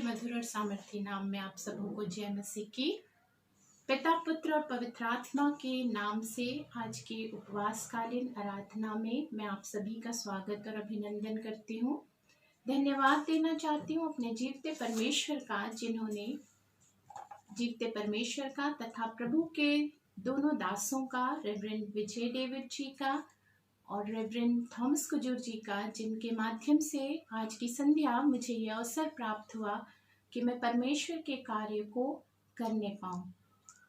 मधुर और सामर्थी नाम में आप सबों को जय मसीह की। पिता पुत्र और पवित्र आत्मा के नाम से आज के उपवास कालीन आराधना में मैं आप सभी का स्वागत और अभिनंदन करती हूँ। धन्यवाद देना चाहती हूँ अपने जीवते परमेश्वर का, जिन्होंने जीवते परमेश्वर का तथा प्रभु के दोनों दासों का, रेवरेंड विजय डेविड जी का और रेवरेंड थॉमस कुजूर जी का, जिनके माध्यम से आज की संध्या मुझे यह अवसर प्राप्त हुआ कि मैं परमेश्वर के कार्य को करने पाऊं।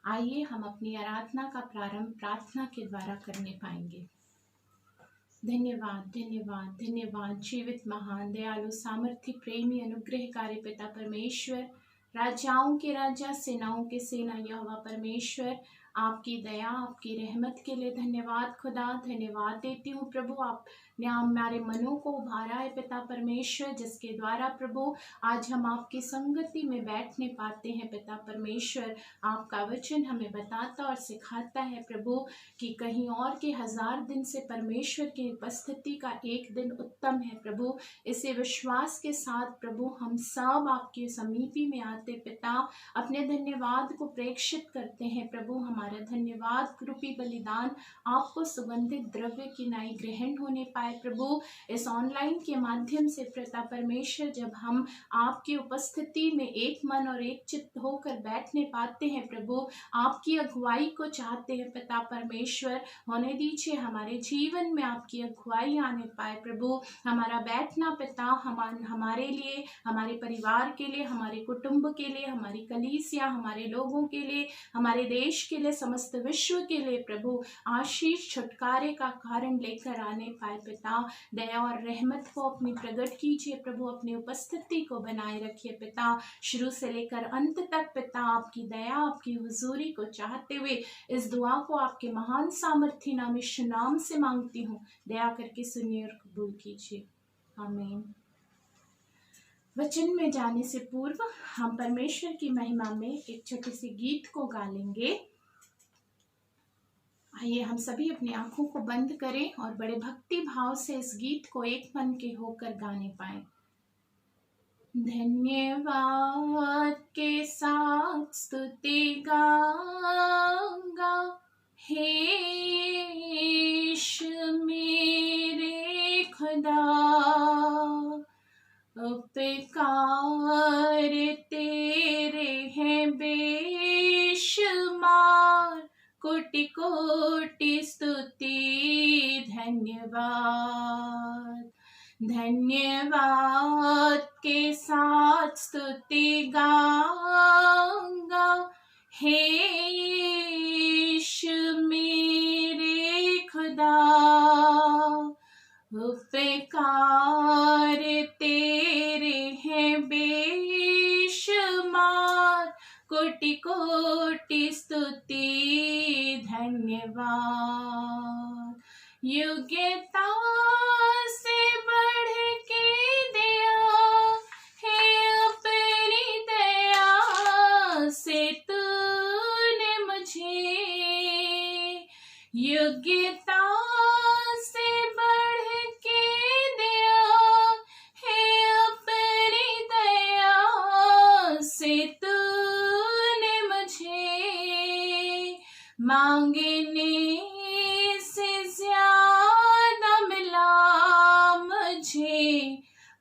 आइए हम अपनी आराधना का प्रारंभ प्रार्थना के द्वारा करने पाएंगे। धन्यवाद धन्यवाद धन्यवाद जीवित महान दयालु सामर्थ्य प्रेमी अनुग्रहकारी पिता परमेश्वर, राजाओं के राजा सेनाओं के सेना यहोवा परमेश्वर, आपकी दया आपकी रहमत के लिए धन्यवाद खुदा। धन्यवाद देती हूँ प्रभु, आपने हमारे मनों को उभारा है पिता परमेश्वर, जिसके द्वारा प्रभु आज हम आपकी संगति में बैठने पाते हैं। पिता परमेश्वर, आपका वचन हमें बताता और सिखाता है प्रभु कि कहीं और के 1000 दिन से परमेश्वर की उपस्थिति का एक दिन उत्तम है प्रभु। इसे विश्वास के साथ प्रभु हम सब आपके समीपी में आते पिता अपने धन्यवाद को प्रेक्षित करते हैं प्रभु। हमारा धन्यवाद रूपी बलिदान आपको सुगंधित द्रव्य की नाई ग्रहण होने पाए प्रभु। इस ऑनलाइन के माध्यम से पिता परमेश्वर, जब हम आपकी उपस्थिति में एक मन और एक चित्त होकर बैठने पाते हैं प्रभु, आपकी अगुवाई को चाहते हैं पिता परमेश्वर। होने दीजिए हमारे जीवन में आपकी अगुवाई आने पाए प्रभु। हमारा बैठना पिता हमारे लिए, हमारे परिवार के लिए, हमारे कुटुंब के लिए, हमारी कलीसिया, हमारे लोगों के लिए, हमारे देश के लिए, समस्त विश्व के लिए प्रभु आशीष छुटकारे का कारण लेकर आने पाए पिता। दया और रहमत को अपनी प्रकट कीजिए प्रभु, अपनी उपस्थिति को बनाए रखिए पिता। शुरू से लेकर अंत तक पिता आपकी दया आपकी हुजूरी को चाहते हुए इस दुआ को आपके महान सामर्थ्य नाम यीशु नाम से मांगती हूँ। दया करके सुनिए और कबूल कीजिए, आमीन। वचन में जाने से पूर्व हम परमेश्वर की महिमा में एक छोटे से गीत को गा लेंगे। आइए हम सभी अपनी आंखों को बंद करें और बड़े भक्ति भाव से इस गीत को एक मन के होकर गाने पाएं। धन्यवाद के साथ स्तुति गाऊंगा, हे यीशु मेरे खुदा, उपकार तेरे हैं बेशुमार, कोटि कोटि स्तुति धन्यवाद। धन्यवाद के साथ स्तुति गाऊंगा, हे यीशु मेरे खुदा, उपकार तेरे हैं बेशुमार, कोटि कोटि स्तुति धन्यवाद। योग्यता से बढ़ के दिया है अपनी दया से तूने मुझे, योग्यता से बढ़ के दिया है अपनी दया से तूने मुझे, मांगने से ज्यादा मिला मुझे,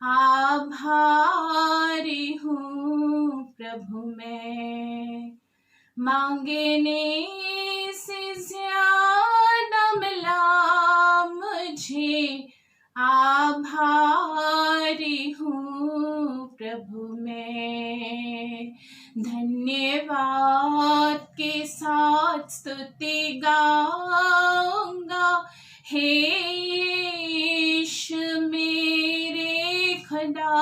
आभारी हूँ प्रभु मैं। मांगने से ज्यादा मिला मुझे, आभारी हूँ प्रभु मैं। धन्यवाद के साथ स्तुति गाऊंगा, हे यीशु मेरे खुदा,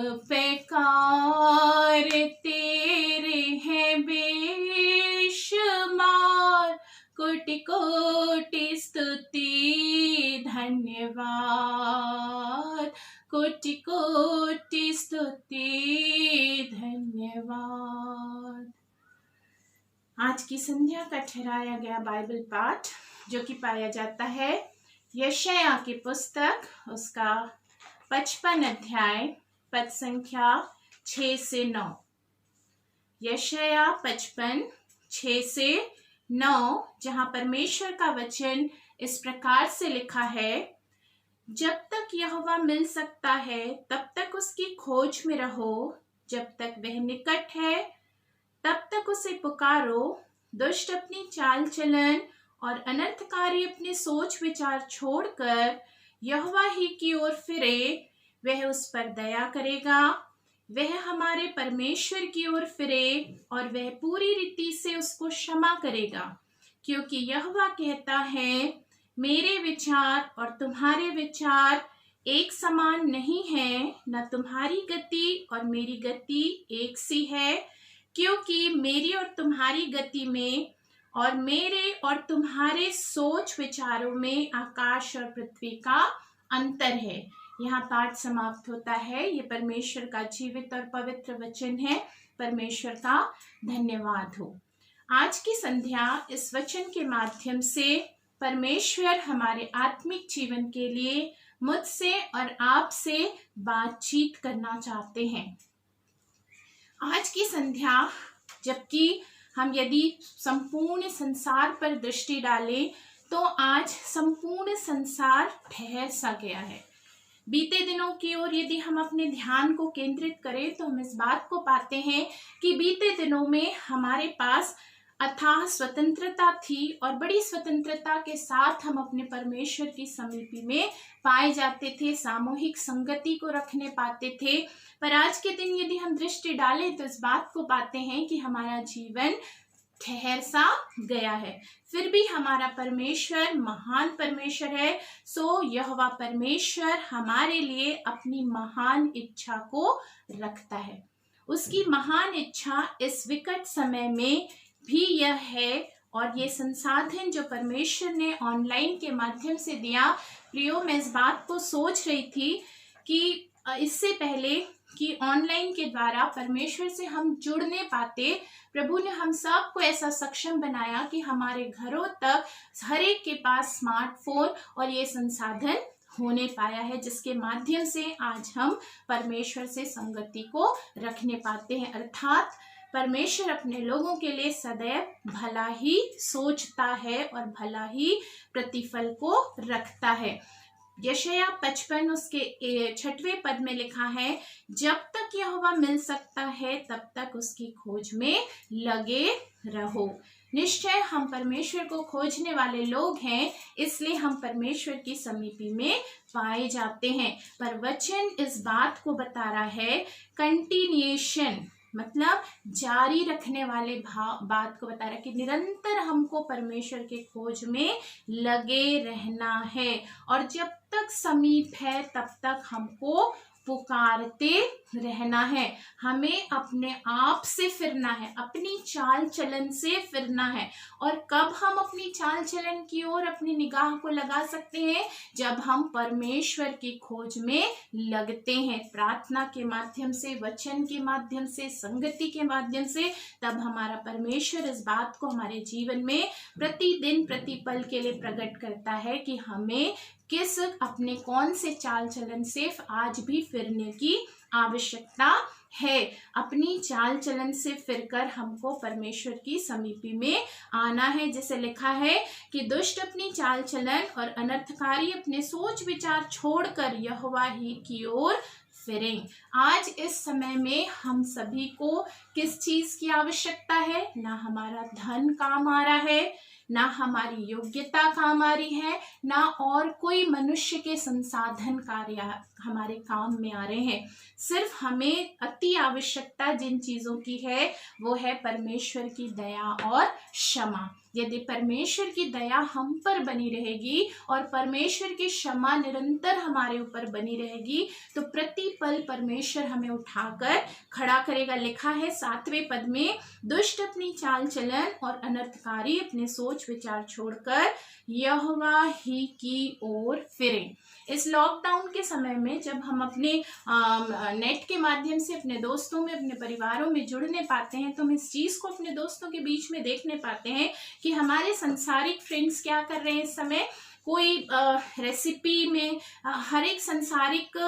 उपकार तेरे हैं बेशुमार, कोटि कोटि स्तुति धन्यवाद, कोटि कोटि स्तुति धन्यवाद। आज की संध्या का ठहराया गया बाइबल पाठ जो कि पाया जाता है यशायाह की पुस्तक, उसका 55 अध्याय पद संख्या 6 से 9। यशायाह 55 6 से 9, जहां परमेश्वर का वचन इस प्रकार से लिखा है, जब तक यहोवा मिल सकता है तब तक उसकी खोज में रहो, जब तक वह निकट है तब तक उसे पुकारो। दुष्ट अपनी चाल चलन और अनर्थकारी अपने सोच विचार छोड़कर यहोवा ही की ओर फिरे, वह उस पर दया करेगा। वह हमारे परमेश्वर की ओर फिरे और वह पूरी रीति से उसको क्षमा करेगा, क्योंकि यहोवा कहता है, मेरे विचार और तुम्हारे विचार एक समान नहीं है, न तुम्हारी गति और मेरी गति एक सी है, क्योंकि मेरी और तुम्हारी गति में और मेरे और तुम्हारे सोच विचारों में आकाश और पृथ्वी का अंतर है। यहाँ पाठ समाप्त होता है। ये परमेश्वर का जीवित और पवित्र वचन है। परमेश्वर का धन्यवाद हो। आज की संध्या इस वचन के माध्यम से परमेश्वर हमारे आत्मिक जीवन के लिए मुझसे और आपसे बातचीत करना चाहते हैं। आज की संध्या, जबकि हम यदि संपूर्ण संसार पर दृष्टि डालें तो आज संपूर्ण संसार ठहर सा गया है। बीते दिनों की ओर यदि हम अपने ध्यान को केंद्रित करें तो हम इस बात को पाते हैं कि बीते दिनों में हमारे पास अथाह स्वतंत्रता थी और बड़ी स्वतंत्रता के साथ हम अपने परमेश्वर की समीपी में पाए जाते थे, सामूहिक संगति को रखने पाते थे। पर आज के दिन यदि हम दृष्टि डालें तो इस बात को पाते हैं कि हमारा जीवन ठहर सा गया है। फिर भी हमारा परमेश्वर महान परमेश्वर है। सो यहोवा परमेश्वर हमारे लिए अपनी महान इच्छा को रखता है। उसकी महान इच्छा इस विकट समय में भी यह है, और ये संसाधन जो परमेश्वर ने ऑनलाइन के माध्यम से दिया, प्रियो, मैं इस बात को सोच रही थी कि इससे पहले कि ऑनलाइन के द्वारा परमेश्वर से हम जुड़ने पाते, प्रभु ने हम सबको ऐसा सक्षम बनाया कि हमारे घरों तक हर एक के पास स्मार्टफोन और ये संसाधन होने पाया है, जिसके माध्यम से आज हम परमेश्वर से संगति को रखने पाते हैं। अर्थात परमेश्वर अपने लोगों के लिए सदैव भला ही सोचता है और भला ही प्रतिफल को रखता है। यशायाह 55 उसके 6वें पद में लिखा है, जब तक यहोवा मिल सकता है तब तक उसकी खोज में लगे रहो। निश्चय हम परमेश्वर को खोजने वाले लोग हैं, इसलिए हम परमेश्वर की समीपी में पाए जाते हैं। पर वचन इस बात को बता रहा है, कंटिन्यूएशन मतलब जारी रखने वाले बात को बता रहा है कि निरंतर हमको परमेश्वर के खोज में लगे रहना है, और जब तक समीप है तब तक हमको पुकारते रहना है। हमें अपने आप से फिरना है, अपनी चाल चलन से फिरना है। और कब हम अपनी चाल चलन की ओर अपनी निगाह को लगा सकते हैं? जब हम परमेश्वर की खोज में लगते हैं, प्रार्थना के माध्यम से, वचन के माध्यम से, संगति के माध्यम से। तब हमारा परमेश्वर इस बात को हमारे जीवन में प्रतिदिन प्रतिपल के लिए प्रकट करता है कि हमें किस अपने कौन से चाल चलन से आज भी फिरने की आवश्यकता है। अपनी चाल चलन से फिरकर हमको परमेश्वर की समीपी में आना है। जैसे लिखा है कि दुष्ट अपनी चाल चलन और अनर्थकारी अपने सोच विचार छोड़कर यहोवा ही की ओर फिरें। आज इस समय में हम सभी को किस चीज की आवश्यकता है? ना हमारा धन काम आ रहा है, ना हमारी योग्यता काम आ रही है, ना और कोई मनुष्य के संसाधन कार्य हमारे काम में आ रहे हैं। सिर्फ हमें अति आवश्यकता जिन चीजों की है वो है परमेश्वर की दया और क्षमा। यदि परमेश्वर की दया हम पर बनी रहेगी और परमेश्वर की क्षमा निरंतर हमारे ऊपर बनी रहेगी तो प्रतिपल परमेश्वर हमें उठाकर खड़ा करेगा। लिखा है 7वें पद में, दुष्ट अपनी चाल चलन और अनर्थकारी अपने सोच विचार छोड़कर यहोवा ही की ओर फिरें। इस लॉकडाउन के समय में जब हम अपने नेट के माध्यम से अपने दोस्तों में, अपने परिवारों में जुड़ने पाते हैं तो हम इस चीज को अपने दोस्तों के बीच में देखने पाते हैं कि हमारे संसारिक फ्रेंड्स क्या कर रहे हैं इस समय? कोई रेसिपी में, हर एक संसारिक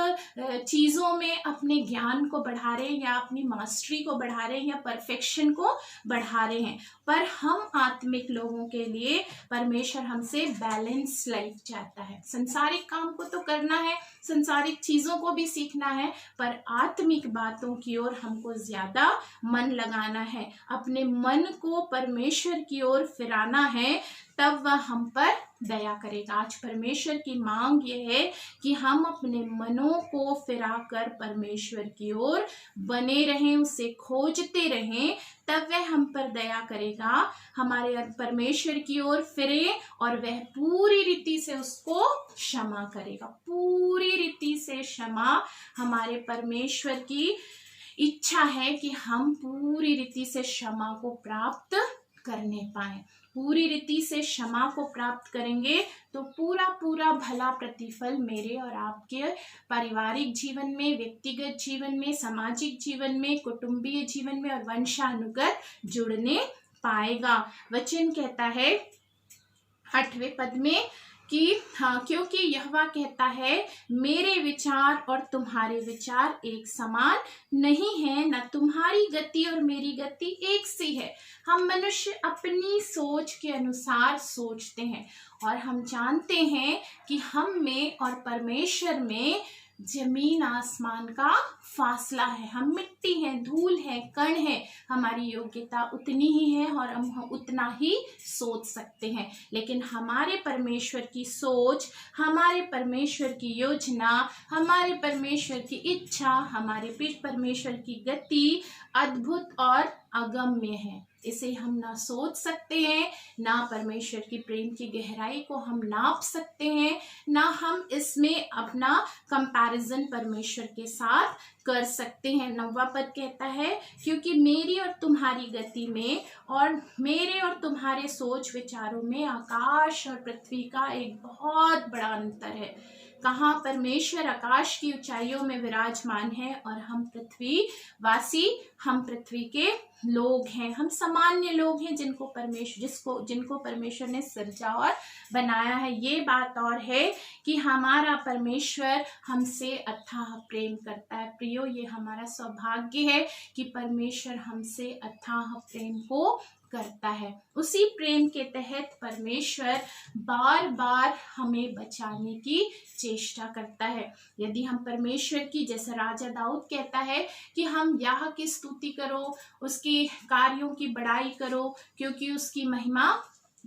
चीज़ों में अपने ज्ञान को बढ़ा रहे हैं या अपनी मास्टरी को बढ़ा रहे हैं या परफेक्शन को बढ़ा रहे हैं। पर हम आत्मिक लोगों के लिए परमेश्वर हमसे बैलेंस लाइफ चाहता है। संसारिक काम को तो करना है, संसारिक चीज़ों को भी सीखना है, पर आत्मिक बातों की ओर हमको ज़्यादा मन लगाना है, अपने मन को परमेश्वर की ओर फिराना है, तब वह हम पर दया करेगा। आज परमेश्वर की मांग यह है कि हम अपने मनों को फिराकर परमेश्वर की ओर बने रहें, उसे खोजते रहें, तब वह हम पर दया करेगा, हमारे परमेश्वर की ओर फिरे और वह पूरी रीति से उसको क्षमा करेगा। पूरी रीति से क्षमा हमारे परमेश्वर की इच्छा है कि हम पूरी रीति से क्षमा को प्राप्त करने पाए। पूरी रीति से क्षमा को प्राप्त करेंगे तो पूरा पूरा भला प्रतिफल मेरे और आपके पारिवारिक जीवन में, व्यक्तिगत जीवन में, सामाजिक जीवन में, कुटुंबीय जीवन में और वंशानुगत जुड़ने पाएगा। वचन कहता है 8वें पद में कि हाँ, क्योंकि यहोवा कहता है मेरे विचार और तुम्हारे विचार एक समान नहीं है, न तुम्हारी गति और मेरी गति एक सी है। हम मनुष्य अपनी सोच के अनुसार सोचते हैं और हम जानते हैं कि हम में और परमेश्वर में जमीन आसमान का फासला है। हम मिट्टी हैं, धूल है, कण है, हमारी योग्यता उतनी ही है और हम उतना ही सोच सकते हैं। लेकिन हमारे परमेश्वर की सोच, हमारे परमेश्वर की योजना, हमारे परमेश्वर की इच्छा, हमारे परमेश्वर की गति अद्भुत और अगम्य है। इसे हम ना सोच सकते हैं, ना परमेश्वर की प्रेम की गहराई को हम नाप सकते हैं, ना हम इसमें अपना कंपैरिजन परमेश्वर के साथ कर सकते हैं। 9वां पद कहता है क्योंकि मेरी और तुम्हारी गति में और मेरे और तुम्हारे सोच विचारों में आकाश और पृथ्वी का एक बहुत बड़ा अंतर है। कहाँ परमेश्वर आकाश की ऊंचाइयों में विराजमान है और हम पृथ्वी वासी, हम पृथ्वी के लोग हैं, हम सामान्य लोग हैं जिनको परमेश्वर ने सृजा और बनाया है। ये बात और है कि हमारा परमेश्वर हमसे अथाह प्रेम करता है। प्रियो, ये हमारा सौभाग्य है कि परमेश्वर हमसे अथाह प्रेम को करता है। उसी प्रेम के तहत परमेश्वर बार बार हमें बचाने की चेष्टा करता है। यदि हम परमेश्वर की, जैसे राजा दाऊद कहता है कि हम याह की स्तुति करो, उसकी कार्यों की बड़ाई करो, क्योंकि उसकी महिमा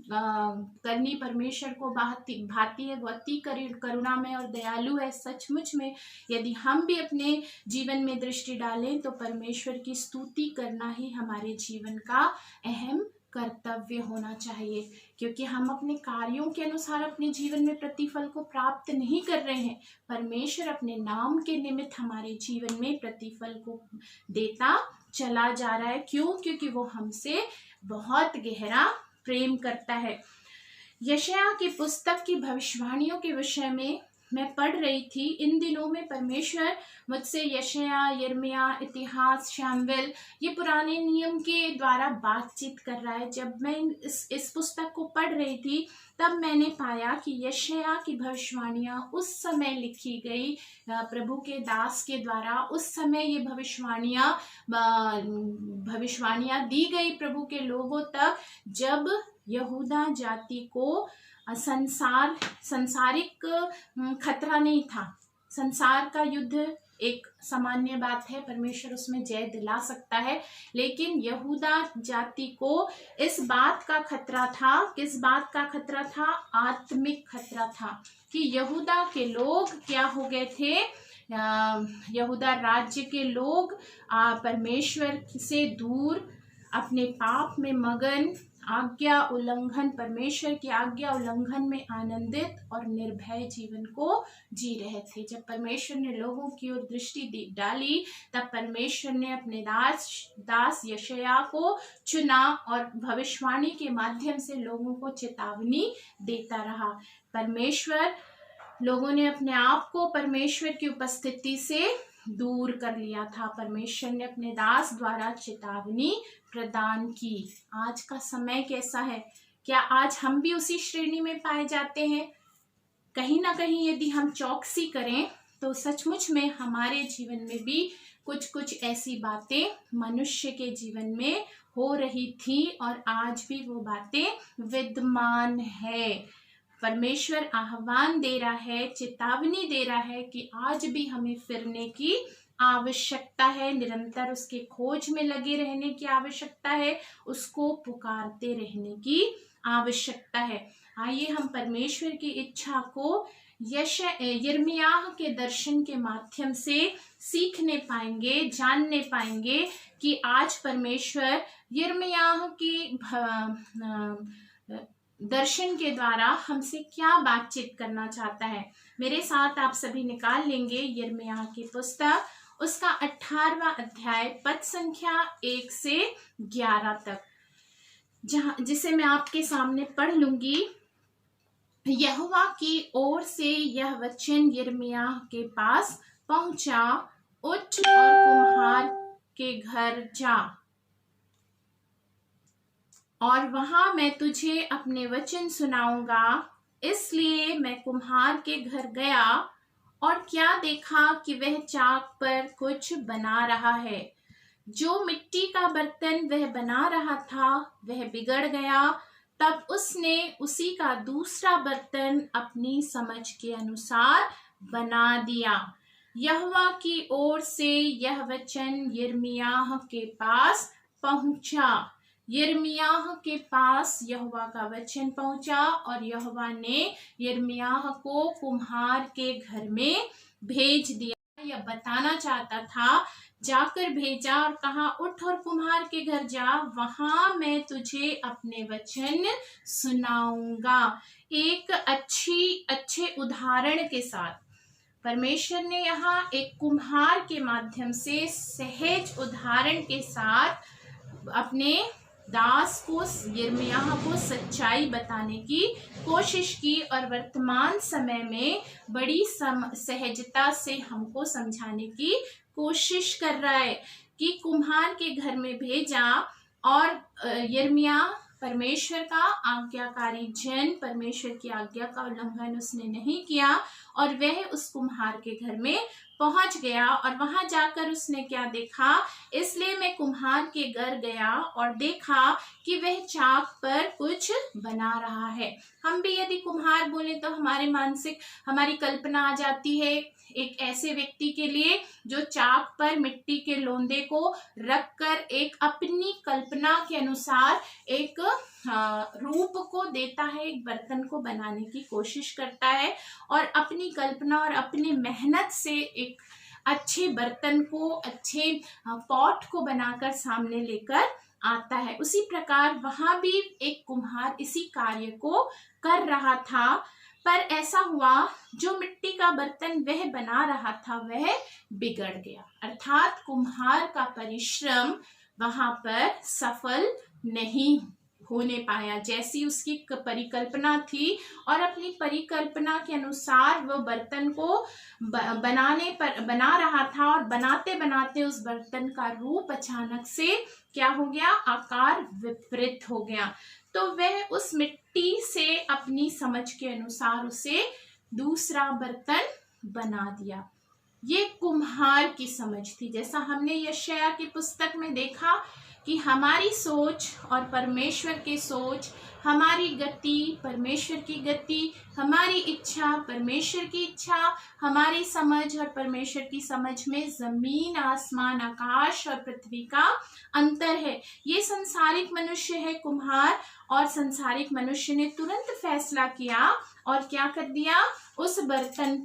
करनी परमेश्वर को भाती है, वो अति करुणामय और दयालु है। सचमुच में यदि हम भी अपने जीवन में दृष्टि डालें तो परमेश्वर की स्तुति करना ही हमारे जीवन का अहम कर्तव्य होना चाहिए, क्योंकि हम अपने कार्यों के अनुसार अपने जीवन में प्रतिफल को प्राप्त नहीं कर रहे हैं। परमेश्वर अपने नाम के निमित्त हमारे जीवन में प्रतिफल को देता चला जा रहा है। क्यों? क्योंकि वो हमसे बहुत गहरा प्रेम करता है। यशायाह की पुस्तक की भविष्यवाणियों के विषय में मैं पढ़ रही थी। इन दिनों में परमेश्वर मुझसे यशायाह, यिर्मयाह, इतिहास, शमूएल, ये पुराने नियम के द्वारा बातचीत कर रहा है। जब मैं इस पुस्तक को पढ़ रही थी तब मैंने पाया कि यशायाह की भविष्यवाणियाँ उस समय लिखी गई प्रभु के दास के द्वारा। उस समय ये भविष्यवाणियाँ दी गई प्रभु के लोगों तक जब यहूदा जाति को संसारिक खतरा नहीं था। संसार का युद्ध एक सामान्य बात है, परमेश्वर उसमें जय दिला सकता है, लेकिन यहूदा जाति को इस बात का खतरा था। किस बात का खतरा था? आत्मिक खतरा था कि यहूदा के लोग क्या हो गए थे। यहूदा राज्य के लोग परमेश्वर से दूर, अपने पाप में मगन, आज्ञा उल्लंघन, परमेश्वर की आज्ञा उल्लंघन में आनंदित और निर्भय जीवन को जी रहे थे। जब परमेश्वर ने लोगों की ओर दृष्टि डाली तब परमेश्वर ने अपने दास यशायाह को चुना और भविष्यवाणी के माध्यम से लोगों को चेतावनी देता रहा। लोगों ने अपने आप को परमेश्वर की उपस्थिति से दूर कर लिया था। परमेश्वर ने अपने दास द्वारा चेतावनी प्रदान की। आज का समय कैसा है? क्या आज हम भी उसी श्रेणी में पाए जाते हैं? कहीं ना कहीं यदि हम चौकसी करें तो सचमुच में हमारे जीवन में भी कुछ कुछ ऐसी बातें मनुष्य के जीवन में हो रही थी और आज भी वो बातें विद्यमान है। परमेश्वर आह्वान दे रहा है, चेतावनी दे रहा है कि आज भी हमें फिरने की आवश्यकता है, निरंतर उसके खोज में लगे रहने की आवश्यकता है, उसको पुकारते रहने की आवश्यकता है। आइए हम परमेश्वर की इच्छा को यिर्मयाह के दर्शन के माध्यम से सीखने पाएंगे, जानने पाएंगे कि आज परमेश्वर यिर्मयाह की दर्शन के द्वारा हमसे क्या बातचीत करना चाहता है। मेरे साथ आप सभी निकाल लेंगे यिर्मयाह की पुस्तक, उसका 18वां अध्याय, पद संख्या 1 से 11 तक, जिसे मैं आपके सामने पढ़ लूंगी। यहोवा की ओर से यह वचन यिर्मयाह के पास पहुंचा, उठ और कुम्हार के घर जा, और वहां मैं तुझे अपने वचन सुनाऊंगा। इसलिए मैं कुम्हार के घर गया और क्या देखा कि वह चाक पर कुछ बना रहा है। जो मिट्टी का बर्तन वह बना रहा था वह बिगड़ गया। तब उसने उसी का दूसरा बर्तन अपनी समझ के अनुसार बना दिया। यहोवा की ओर से यह वचन यिर्मयाह के पास पहुंचा। यिर्मयाह के पास यहोवा का वचन पहुंचा और यहोवा ने यिर्मयाह को कुम्हार के घर में भेज दिया। यह बताना चाहता था, जाकर भेजा और कहा, उठ और कुम्हार के घर जा, वहां मैं तुझे अपने वचन सुनाऊंगा। एक अच्छे उदाहरण के साथ परमेश्वर ने यहाँ एक कुम्हार के माध्यम से सहज उदाहरण के साथ अपने दास को, यिर्मयाह को सच्चाई बताने की कोशिश की और वर्तमान समय में बड़ी सहजता से हमको समझाने की कोशिश कर रहा है कि कुम्हार के घर में भेजा और यिर्मयाह परमेश्वर का आज्ञाकारी जन, परमेश्वर की आज्ञा का उल्लंघन उसने नहीं किया और वह उस कुम्हार के घर में पहुंच गया और वहां जाकर उसने क्या देखा। इसलिए मैं कुम्हार के घर गया और देखा कि वह चाक पर कुछ बना रहा है। हम भी यदि कुम्हार बोले तो हमारी कल्पना आ जाती है एक ऐसे व्यक्ति के लिए जो चाक पर मिट्टी के लोंदे को रखकर एक अपनी कल्पना के अनुसार एक रूप को देता है, एक बर्तन को बनाने की कोशिश करता है और अपनी कल्पना और अपनी मेहनत से एक अच्छे बर्तन को, अच्छे पॉट को बनाकर सामने लेकर आता है। उसी प्रकार वहां भी एक कुम्हार इसी कार्य को कर रहा था, पर ऐसा हुआ जो मिट्टी का बर्तन वह बना रहा था वह बिगड़ गया, अर्थात कुम्हार का परिश्रम वहां पर सफल नहीं होने पाया। जैसी उसकी परिकल्पना थी और अपनी परिकल्पना के अनुसार वह बर्तन को बना रहा था और बनाते बनाते उस बर्तन का रूप अचानक से क्या हो गया, आकार विपरीत हो गया। तो वह उस मिट्टी से अपनी समझ के अनुसार उसे दूसरा बर्तन बना दिया। ये कुम्हार की समझ थी। जैसा हमने यशायाह की पुस्तक में देखा कि हमारी सोच और परमेश्वर की सोच, हमारी गति परमेश्वर की गति, हमारी इच्छा परमेश्वर की इच्छा, हमारी समझ और परमेश्वर की समझ में जमीन आसमान, आकाश और पृथ्वी का अंतर है। ये संसारिक मनुष्य है कुम्हार, और संसारिक मनुष्य ने तुरंत फैसला किया और क्या कर दिया, उस बर्तन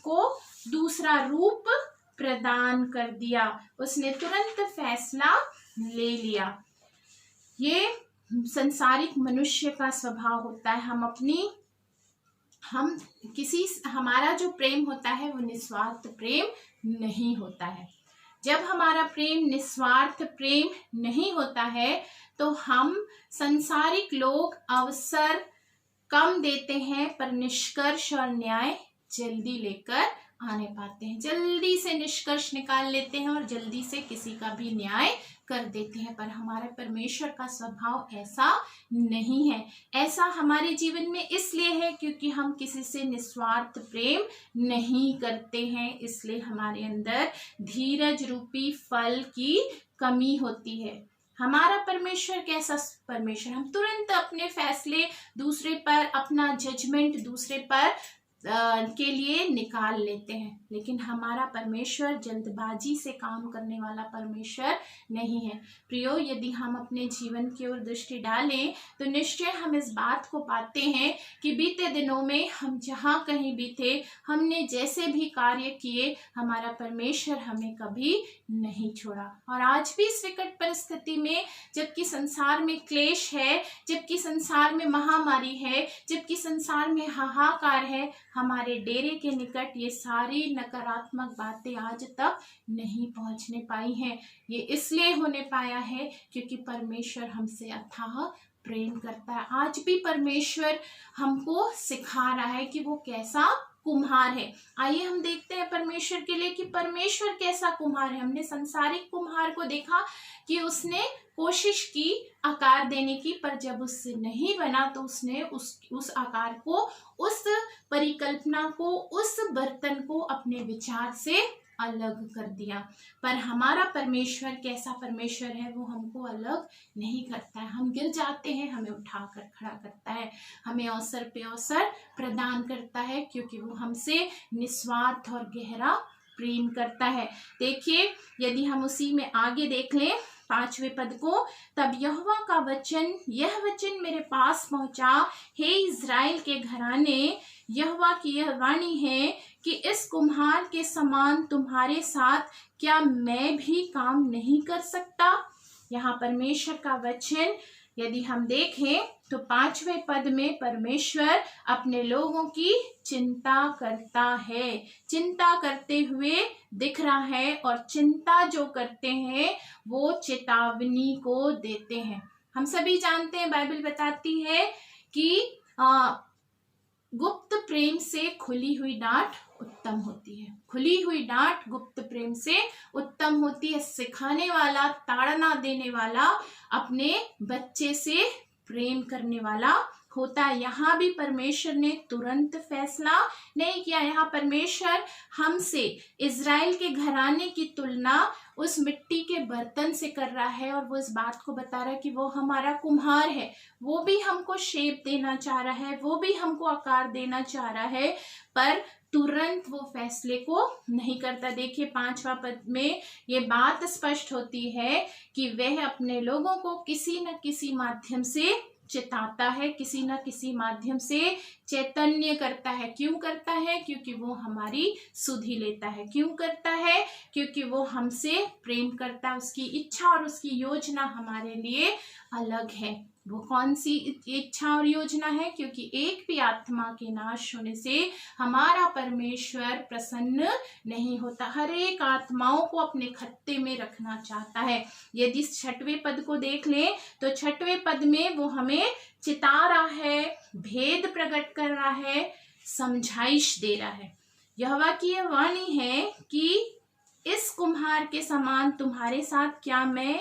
को दूसरा रूप प्रदान कर दिया। उसने तुरंत फैसला ले लिया। ये संसारिक मनुष्य का स्वभाव होता है। हमारा जो प्रेम होता है वो निस्वार्थ प्रेम नहीं होता है। जब हमारा प्रेम निस्वार्थ प्रेम नहीं होता है तो हम संसारिक लोग अवसर कम देते हैं, पर निष्कर्ष और न्याय जल्दी लेकर आने पाते हैं। जल्दी से निष्कर्ष निकाल लेते हैं और जल्दी से किसी का भी न्याय कर देते हैं, पर हमारे परमेश्वर का स्वभाव ऐसा नहीं है। ऐसा हमारे जीवन में इसलिए है क्योंकि हम किसी से निस्वार्थ प्रेम नहीं करते हैं, इसलिए हमारे अंदर धीरज रूपी फल की कमी होती है। हमारा परमेश्वर कैसा परमेश्वर, हम तुरंत अपने फैसले दूसरे पर, अपना जजमेंट दूसरे पर के लिए निकाल लेते हैं, लेकिन हमारा परमेश्वर जल्दबाजी से काम करने वाला परमेश्वर नहीं है। प्रियो, यदि हम अपने जीवन की ओर दृष्टि डालें तो निश्चय हम इस बात को पाते हैं कि बीते दिनों में हम जहाँ कहीं भी थे, हमने जैसे भी कार्य किए, हमारा परमेश्वर हमें कभी नहीं छोड़ा। और आज भी इस विकट परिस्थिति में, जबकि संसार में क्लेश है, जबकि संसार में महामारी है, जबकि संसार में हाहाकार है, हमारे डेरे के निकट ये सारी नकारात्मक बातें आज तक नहीं पहुंचने पाई हैं। ये इसलिए होने पाया है क्योंकि परमेश्वर हमसे अथाह प्रेम करता है। आज भी परमेश्वर हमको सिखा रहा है कि वो कैसा कुम्हार है। आइए हम देखते हैं परमेश्वर के लिए कि परमेश्वर कैसा कुम्हार है। हमने संसारिक कुम्हार को देखा कि उसने कोशिश की आकार देने की, पर जब उससे नहीं बना तो उसने उस आकार को, उस परिकल्पना को, उस बर्तन को अपने विचार से अलग कर दिया। पर हमारा परमेश्वर कैसा परमेश्वर है, वो हमको अलग नहीं करता है। हम गिर जाते हैं, हमें उठाकर खड़ा करता है, हमें अवसर पे अवसर प्रदान करता है, क्योंकि वो हमसे निस्वार्थ और गहरा प्रेम करता है। देखिए, यदि हम उसी में आगे देख लें 5वें पद को, तब यहोवा का वचन, यह वचन मेरे पास पहुंचा, हे इज़राइल के घराने, यहोवा की यह वाणी है कि इस कुम्हार के समान तुम्हारे साथ क्या मैं भी काम नहीं कर सकता। यहाँ परमेश्वर का वचन यदि हम देखें तो 5वें पद में परमेश्वर अपने लोगों की चिंता करता है, चिंता करते हुए दिख रहा है, और चिंता जो करते हैं वो चेतावनी को देते हैं। हम सभी जानते हैं, बाइबल बताती है कि गुप्त प्रेम से खुली हुई डांट उत्तम होती है। खुली हुई डांट गुप्त प्रेम से उत्तम होती है। सिखाने वाला, ताड़ना देने वाला अपने बच्चे से प्रेम करने वाला होता है। यहाँ भी परमेश्वर ने तुरंत फैसला नहीं किया। यहाँ परमेश्वर हमसे इज़राइल के घराने की तुलना उस मिट्टी के बर्तन से कर रहा है, और वो इस बात को बता रहा है कि वो हमारा कुम्हार है, वो भी हमको शेप देना चाह रहा है, वो भी हमको आकार देना चाह रहा है, पर तुरंत वो फैसले को नहीं करता। देखिए 5वां पद में ये बात स्पष्ट होती है कि वह अपने लोगों को किसी न किसी माध्यम से चेताता है, किसी न किसी माध्यम से चैतन्य करता है। क्यों करता है? क्योंकि वो हमारी सुधि लेता है। क्यों करता है? क्योंकि वो हमसे प्रेम करता है। उसकी इच्छा और उसकी योजना हमारे लिए अलग है। वो कौन सी इच्छा और योजना है? क्योंकि एक भी आत्मा के नाश होने से हमारा परमेश्वर प्रसन्न नहीं होता, हर एक आत्माओं को अपने खत्ते में रखना चाहता है। यदि 6वें पद को देख लें तो 6वें पद में वो हमें चिता रहा है, भेद प्रकट कर रहा है, समझाइश दे रहा है। यहोवा की यह वाणी है कि इस कुम्हार के समान तुम्हारे साथ क्या मैं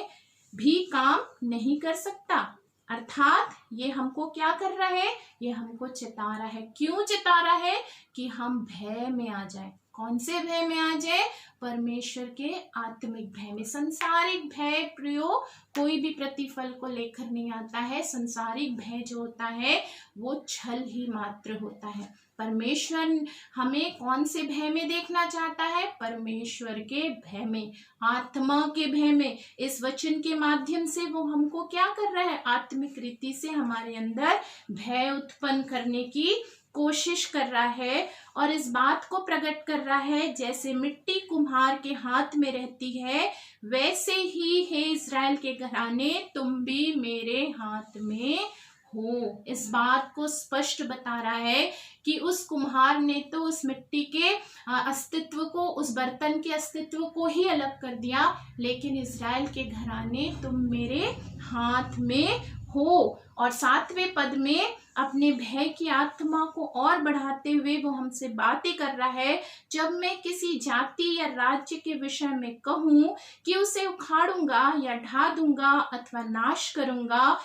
भी काम नहीं कर सकता। अर्थात ये हमको क्या कर रहा है? ये हमको चिता रहा है। क्यों चिता रहा है? कि हम भय में आ जाए। कौन से भय में आ जाए? परमेश्वर के आत्मिक भय में। सांसारिक भय प्रियो कोई भी प्रतिफल को लेकर नहीं आता है। सांसारिक भय जो होता है वो छल ही मात्र होता है। परमेश्वर हमें कौन से भय में देखना चाहता है? परमेश्वर के भय में, आत्मा के भय में। इस वचन के माध्यम से वो हमको क्या कर रहा है? आत्मिक रीति से हमारे अंदर भय उत्पन्न करने की कोशिश कर रहा है, और इस बात को प्रकट कर रहा है जैसे मिट्टी कुम्हार के हाथ में रहती है, वैसे ही हे इज़राइल के घराने तुम भी मेरे हाथ में हो। इस बात को स्पष्ट बता रहा है कि उस कुम्हार ने तो उस मिट्टी के अस्तित्व को, उस बर्तन के अस्तित्व को ही अलग कर दिया, लेकिन इज़राइल के घराने तुम मेरे हाथ में हो। और 7वें पद में अपने भय की आत्मा को और बढ़ाते हुए वो हमसे बातें कर रहा है। जब मैं किसी जाति या राज्य के विषय में कहूँ कि उसे उखाड़ूंगा या ढा दूंगा अथवा नाश करूंगा,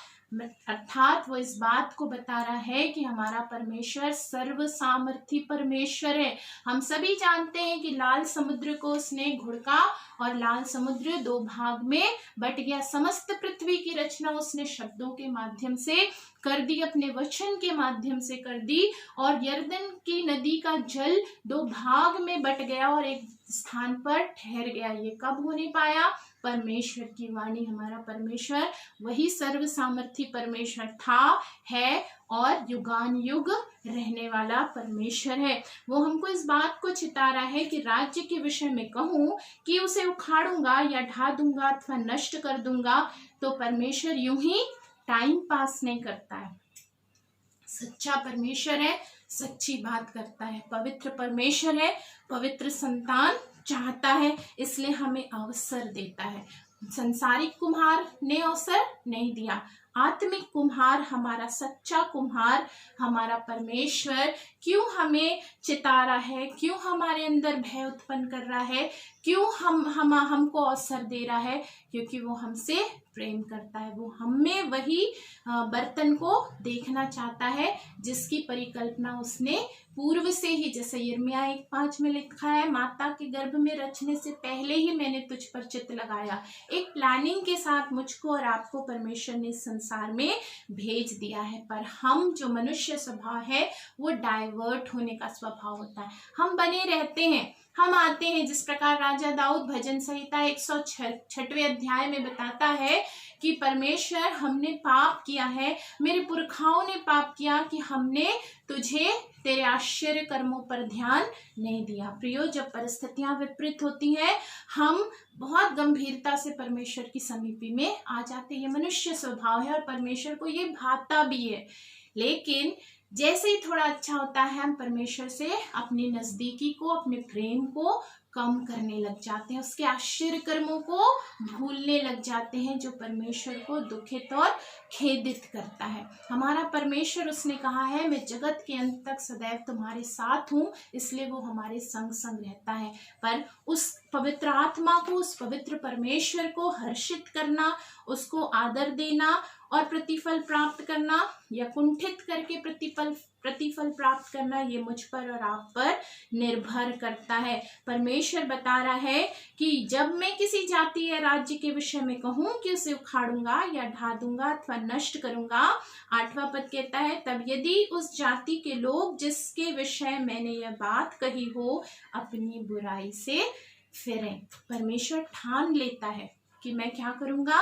अर्थात वो इस बात को बता रहा है कि हमारा परमेश्वर सर्व सामर्थी परमेश्वर है। हम सभी जानते हैं कि लाल समुद्र को उसने घुड़का और लाल समुद्र दो भाग में बट गया। समस्त पृथ्वी की रचना उसने शब्दों के माध्यम से कर दी, अपने वचन के माध्यम से कर दी, और यरदन की नदी का जल दो भाग में बट गया और एक स्थान पर ठहर गया। ये कब होने पाया? परमेश्वर की वाणी। हमारा परमेश्वर वही सर्व सामर्थी परमेश्वर था, है और युगान युग रहने वाला परमेश्वर है। वो हमको इस बात को चिता रहा है कि राज्य के विषय में कहूँ कि उसे उखाड़ूंगा या ढा दूंगा अथवा नष्ट कर दूंगा, तो परमेश्वर यूं ही टाइम पास नहीं करता है। सच्चा परमेश्वर है, सच्ची बात करता है, पवित्र परमेश्वर है, पवित्र संतान चाहता है, इसलिए हमें अवसर देता है। संसारिक कुम्हार ने अवसर नहीं दिया, आत्मिक कुम्हार, हमारा सच्चा कुम्हार, हमारा परमेश्वर क्यों हमें चिता रहा है, क्यों हमारे अंदर भय उत्पन्न कर रहा है, क्यों हमको अवसर दे रहा है? क्योंकि वो हमसे प्रेम करता है। वो हमें वही बर्तन को देखना चाहता है जिसकी परिकल्पना उसने पूर्व से ही, जैसे यिर्मयाह 1:5 में लिखा है, माता के गर्भ में रचने से पहले ही मैंने तुझ पर चित्त लगाया। एक प्लानिंग के साथ मुझको और आपको परमेश्वर ने इस संसार में भेज दिया है। पर हम जो मनुष्य स्वभाव है वो डाइवर्ट होने का स्वभाव होता है। हम बने रहते हैं, हम आते हैं, जिस प्रकार राजा दाऊद भजन संहिता 106वें अध्याय में बताता है कि परमेश्वर, हमने पाप किया है, मेरे पुरखाओं ने पाप किया कि हमने तुझे तेरे आश्चर्य कर्मों पर ध्यान नहीं दिया। प्रियो, जब परिस्थितियां विपरीत होती हैं, हम बहुत गंभीरता से परमेश्वर की समीपी में आ जाते हैं। मनुष्य स्वभाव है और परमेश्वर को ये भाता भी है। लेकिन जैसे ही थोड़ा अच्छा होता है, हम परमेश्वर से अपनी नजदीकी को, अपने प्रेम को कम करने लग जाते हैं, उसके आश्चर्य कर्मों को भूलने लग जाते हैं, जो परमेश्वर को दुखित और खेदित करता है। हमारा परमेश्वर, उसने कहा है, मैं जगत के अंत तक सदैव तुम्हारे साथ हूँ, इसलिए वो हमारे संग संग रहता है। पर उस पवित्र आत्मा को, उस पवित्र परमेश्वर को हर्षित करना, उसको आदर देना और प्रतिफल प्राप्त करना, या कुंठित करके प्रतिफल प्राप्त करना, ये मुझ पर और आप पर निर्भर करता है। परमेश्वर बता रहा है कि जब मैं किसी जाति या राज्य के विषय में कहूँ कि उसे उखाड़ूंगा या ढा दूंगा अथवा नष्ट करूंगा, 8वां पद कहता है, तब यदि उस जाति के लोग जिसके विषय मैंने यह बात कही हो अपनी बुराई से फिरें। परमेश्वर ठान लेता है कि मैं क्या करूंगा?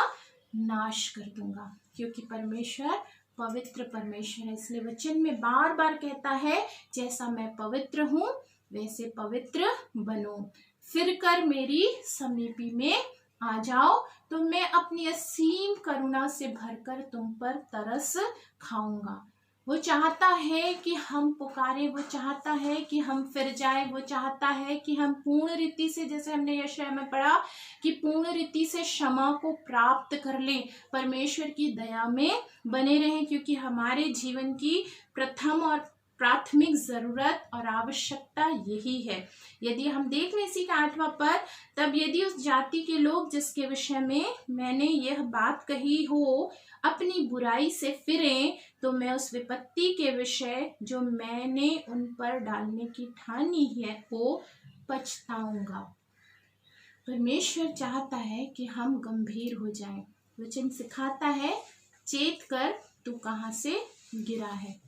नाश कर दूंगा, क्योंकि परमेश्वर पवित्र परमेश्वर है। इसलिए वचन में बार बार कहता है, जैसा मैं पवित्र हूँ वैसे पवित्र बनो, फिर कर मेरी समीपी में आ जाओ, तो मैं अपनी असीम करुणा से भरकर तुम पर तरस खाऊंगा। वो चाहता है कि हम पुकारें, वो चाहता है कि हम फिर जाएं, वो चाहता है कि हम पूर्ण रीति से, जैसे हमने यशायाह में पढ़ा, कि पूर्ण रीति से क्षमा को प्राप्त कर लें, परमेश्वर की दया में बने रहें, क्योंकि हमारे जीवन की प्रथम और प्राथमिक जरूरत और आवश्यकता यही है। यदि हम देख लें इसी का 8वां पद, तब यदि उस जाति के लोग जिसके विषय में मैंने यह बात कही हो अपनी बुराई से फिरें, तो मैं उस विपत्ति के विषय जो मैंने उन पर डालने की ठानी है को पछताऊंगा। परमेश्वर चाहता है कि हम गंभीर हो जाएं। वचन सिखाता है, चेत कर तू कहाँ से गिरा है।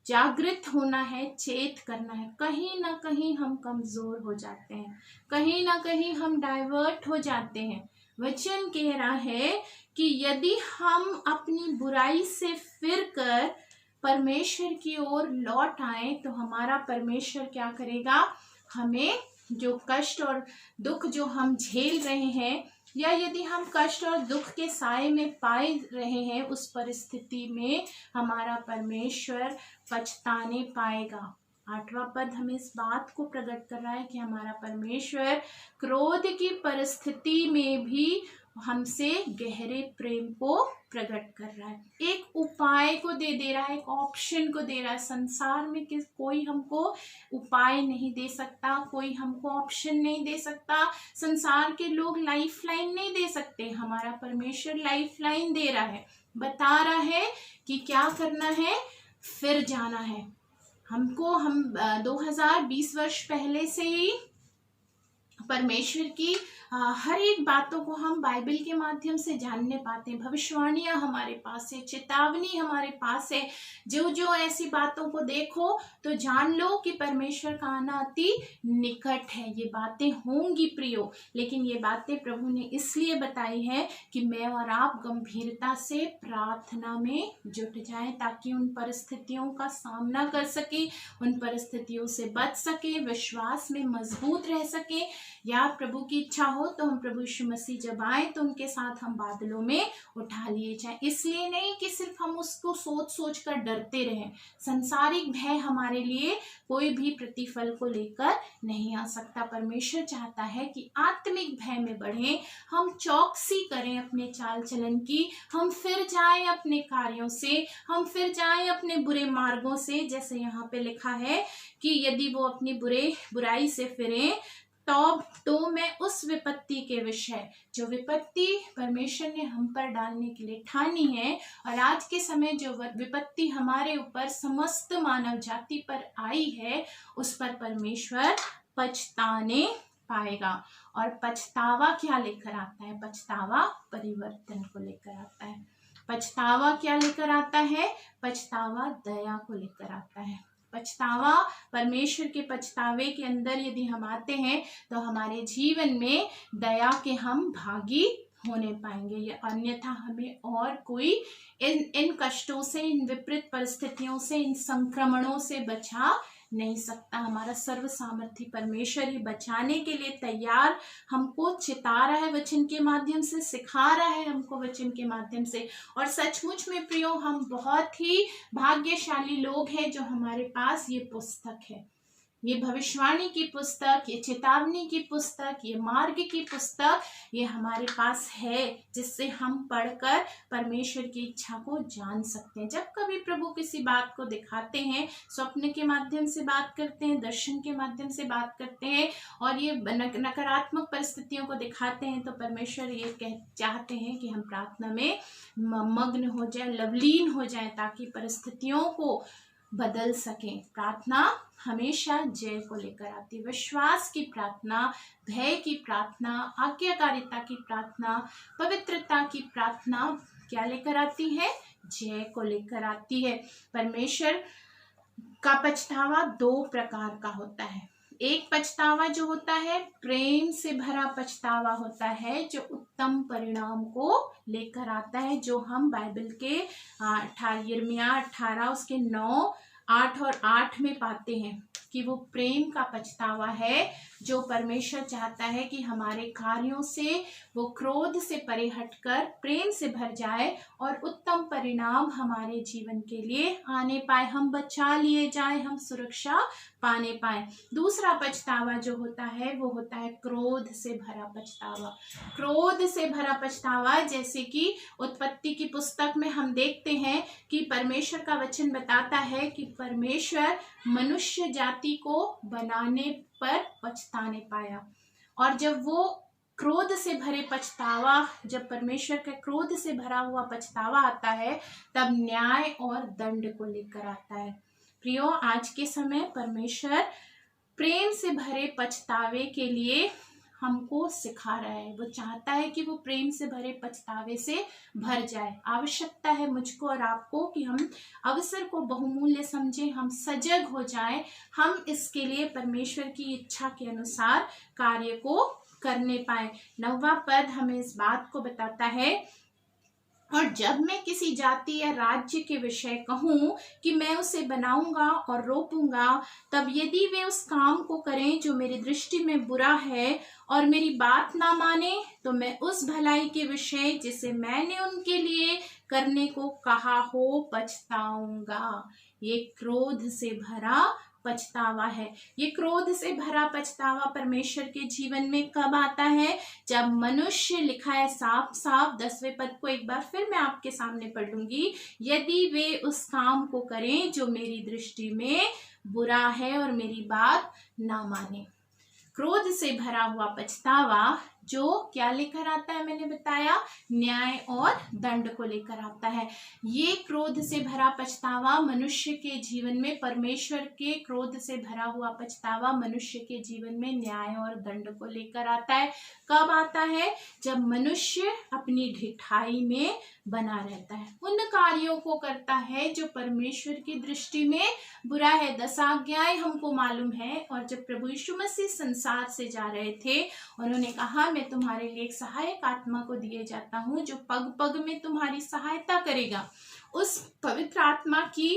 जागृत होना है, चेत करना है। कहीं ना कहीं हम कमजोर हो जाते हैं, कहीं ना कहीं हम डाइवर्ट हो जाते हैं। वचन कह रहा है कि यदि हम अपनी बुराई से फिरकर परमेश्वर की ओर लौट आए, तो हमारा परमेश्वर क्या करेगा? हमें जो कष्ट और दुख जो हम झेल रहे हैं, या यदि हम कष्ट और दुख के साए में पाए रहे हैं, उस परिस्थिति में हमारा परमेश्वर पछताने पाएगा। 8वां पद हमें इस बात को प्रकट कर रहा है कि हमारा परमेश्वर क्रोध की परिस्थिति में भी हमसे गहरे प्रेम को प्रकट कर रहा है, एक उपाय को दे रहा है, एक ऑप्शन को दे रहा है। संसार में कोई हमको उपाय नहीं दे सकता, कोई हमको ऑप्शन नहीं दे सकता, संसार के लोग लाइफ लाइन नहीं दे सकते, हमारा परमेश्वर लाइफ लाइन दे रहा है, बता रहा है कि क्या करना है, फिर जाना है हमको। हम 2020 वर्ष पहले से ही परमेश्वर की हर एक बातों को हम बाइबल के माध्यम से जानने पाते हैं। भविष्यवाणियां हमारे पास है, चेतावनी हमारे पास है। जो जो ऐसी बातों को देखो तो जान लो कि परमेश्वर का आना अति निकट है। ये बातें होंगी प्रियो, लेकिन ये बातें प्रभु ने इसलिए बताई है कि मैं और आप गंभीरता से प्रार्थना में जुट जाएं, ताकि उन परिस्थितियों का सामना कर सके, उन परिस्थितियों से बच सके, विश्वास में मजबूत रह सके। या प्रभु की इच्छा हो तो हम प्रभु यीशु मसीह जब आए तो उनके साथ हम बादलों में उठा लिए जाएं। इसलिए नहीं कि सिर्फ हम उसको सोच सोच कर डरते रहें। संसारिक भय हमारे लिए कोई भी प्रतिफल को लेकर नहीं आ सकता। परमेश्वर चाहता है कि आत्मिक भय में बढ़ें, हम चौकसी करें अपने चाल चलन की, हम फिर जाएं अपने कार्यों से, हम फिर जाएं अपने बुरे मार्गों से। जैसे यहाँ पे लिखा है कि यदि वो अपनी बुराई से फिरें तो मैं उस विपत्ति के विषय, जो विपत्ति परमेश्वर ने हम पर डालने के लिए ठानी है, और आज के समय जो विपत्ति हमारे ऊपर समस्त मानव जाति पर आई है, उस पर परमेश्वर पछताने पाएगा। और पछतावा क्या लेकर आता है? पछतावा परिवर्तन को लेकर आता है। पछतावा क्या लेकर आता है? पछतावा दया को लेकर आता है। पछतावा, परमेश्वर के पछतावे के अंदर यदि हम आते हैं तो हमारे जीवन में दया के हम भागी होने पाएंगे। या अन्यथा हमें और कोई इन कष्टों से, इन विपरीत परिस्थितियों से, इन संक्रमणों से बचा नहीं सकता। हमारा सर्व सामर्थी परमेश्वर ही बचाने के लिए तैयार, हमको चिता रहा है वचन के माध्यम से, सिखा रहा है हमको वचन के माध्यम से। और सचमुच में प्रियो, हम बहुत ही भाग्यशाली लोग हैं जो हमारे पास ये पुस्तक है, ये भविष्यवाणी की पुस्तक, ये चेतावनी की पुस्तक, ये मार्ग की पुस्तक, ये हमारे पास है, जिससे हम पढ़कर परमेश्वर की इच्छा को जान सकते हैं। जब कभी प्रभु किसी बात को दिखाते हैं, स्वप्न के माध्यम से बात करते हैं, दर्शन के माध्यम से बात करते हैं, और ये नकारात्मक परिस्थितियों को दिखाते हैं, तो परमेश्वर ये चाहते हैं कि हम प्रार्थना में मग्न हो जाए, लवलीन हो जाए, ताकि परिस्थितियों को बदल सकें। प्रार्थना हमेशा जय को लेकर आती है। विश्वास की प्रार्थना, भय की प्रार्थना, आज्ञाकारिता की प्रार्थना, पवित्रता की प्रार्थना क्या लेकर आती है? जय को लेकर आती है। परमेश्वर का पछतावा 2 प्रकार का होता है। एक पछतावा जो होता है, प्रेम से भरा पछतावा होता है, जो उत्तम परिणाम को लेकर आता है, जो हम बाइबल के यिर्मयाह 18 उसके 9, 8 और 8 में पाते हैं कि वो प्रेम का पछतावा है, जो परमेश्वर चाहता है कि हमारे कार्यों से वो क्रोध से परे हटकर प्रेम से भर जाए और उत्तम परिणाम हमारे जीवन के लिए आने पाए, हम बचा लिए जाए, हम सुरक्षा पाने पाए। दूसरा पछतावा जो होता है वो होता है क्रोध से भरा पछतावा। क्रोध से भरा पछतावा, जैसे कि उत्पत्ति की पुस्तक में हम देखते हैं कि परमेश्वर का वचन बताता है कि परमेश्वर मनुष्य जाति को बनाने पर पछताने पाया, और जब वो क्रोध से भरे पछतावा, जब परमेश्वर के क्रोध से भरा हुआ पछतावा आता है, तब न्याय और दंड को लेकर आता है। प्रियो, आज के समय परमेश्वर प्रेम से भरे पछतावे के लिए हमको सिखा रहा है। वो चाहता है कि वो प्रेम से भरे पछतावे से भर जाए। आवश्यकता है मुझको और आपको कि हम अवसर को बहुमूल्य समझें, हम सजग हो जाएं, हम इसके लिए परमेश्वर की इच्छा के अनुसार कार्य को करने पाए। 9वां पद हमें इस बात को बताता है, और जब मैं किसी जाति या राज्य के विषय कहूँ कि मैं उसे बनाऊंगा और रोपूंगा, तब यदि वे उस काम को करें जो मेरी दृष्टि में बुरा है और मेरी बात ना माने, तो मैं उस भलाई के विषय जिसे मैंने उनके लिए करने को कहा हो पछताऊंगा। ये क्रोध से भरा पछतावा है। ये क्रोध से भरा पछतावा परमेश्वर के जीवन में कब आता है? जब मनुष्य, लिखा है साफ साफ 10वें पद को एक बार फिर मैं आपके सामने पढ़ूंगी, यदि वे उस काम को करें जो मेरी दृष्टि में बुरा है और मेरी बात ना माने। क्रोध से भरा हुआ पछतावा जो क्या लेकर आता है? मैंने बताया, न्याय और दंड को लेकर आता है। ये क्रोध से भरा पछतावा मनुष्य के जीवन में, परमेश्वर के क्रोध से भरा हुआ पछतावा मनुष्य के जीवन में न्याय और दंड को लेकर आता है। कब आता है? जब मनुष्य अपनी ढिठाई में बना रहता है, उन कार्यों को करता है जो परमेश्वर की दृष्टि में बुरा है। 10 आज्ञाएं हमको मालूम है। और जब प्रभु यीशु मसीह संसार से जा रहे थे, उन्होंने कहा, मैं तुम्हारे लिए एक सहायक आत्मा को दिए जाता हूँ जो पग पग में तुम्हारी सहायता करेगा। उस पवित्र आत्मा की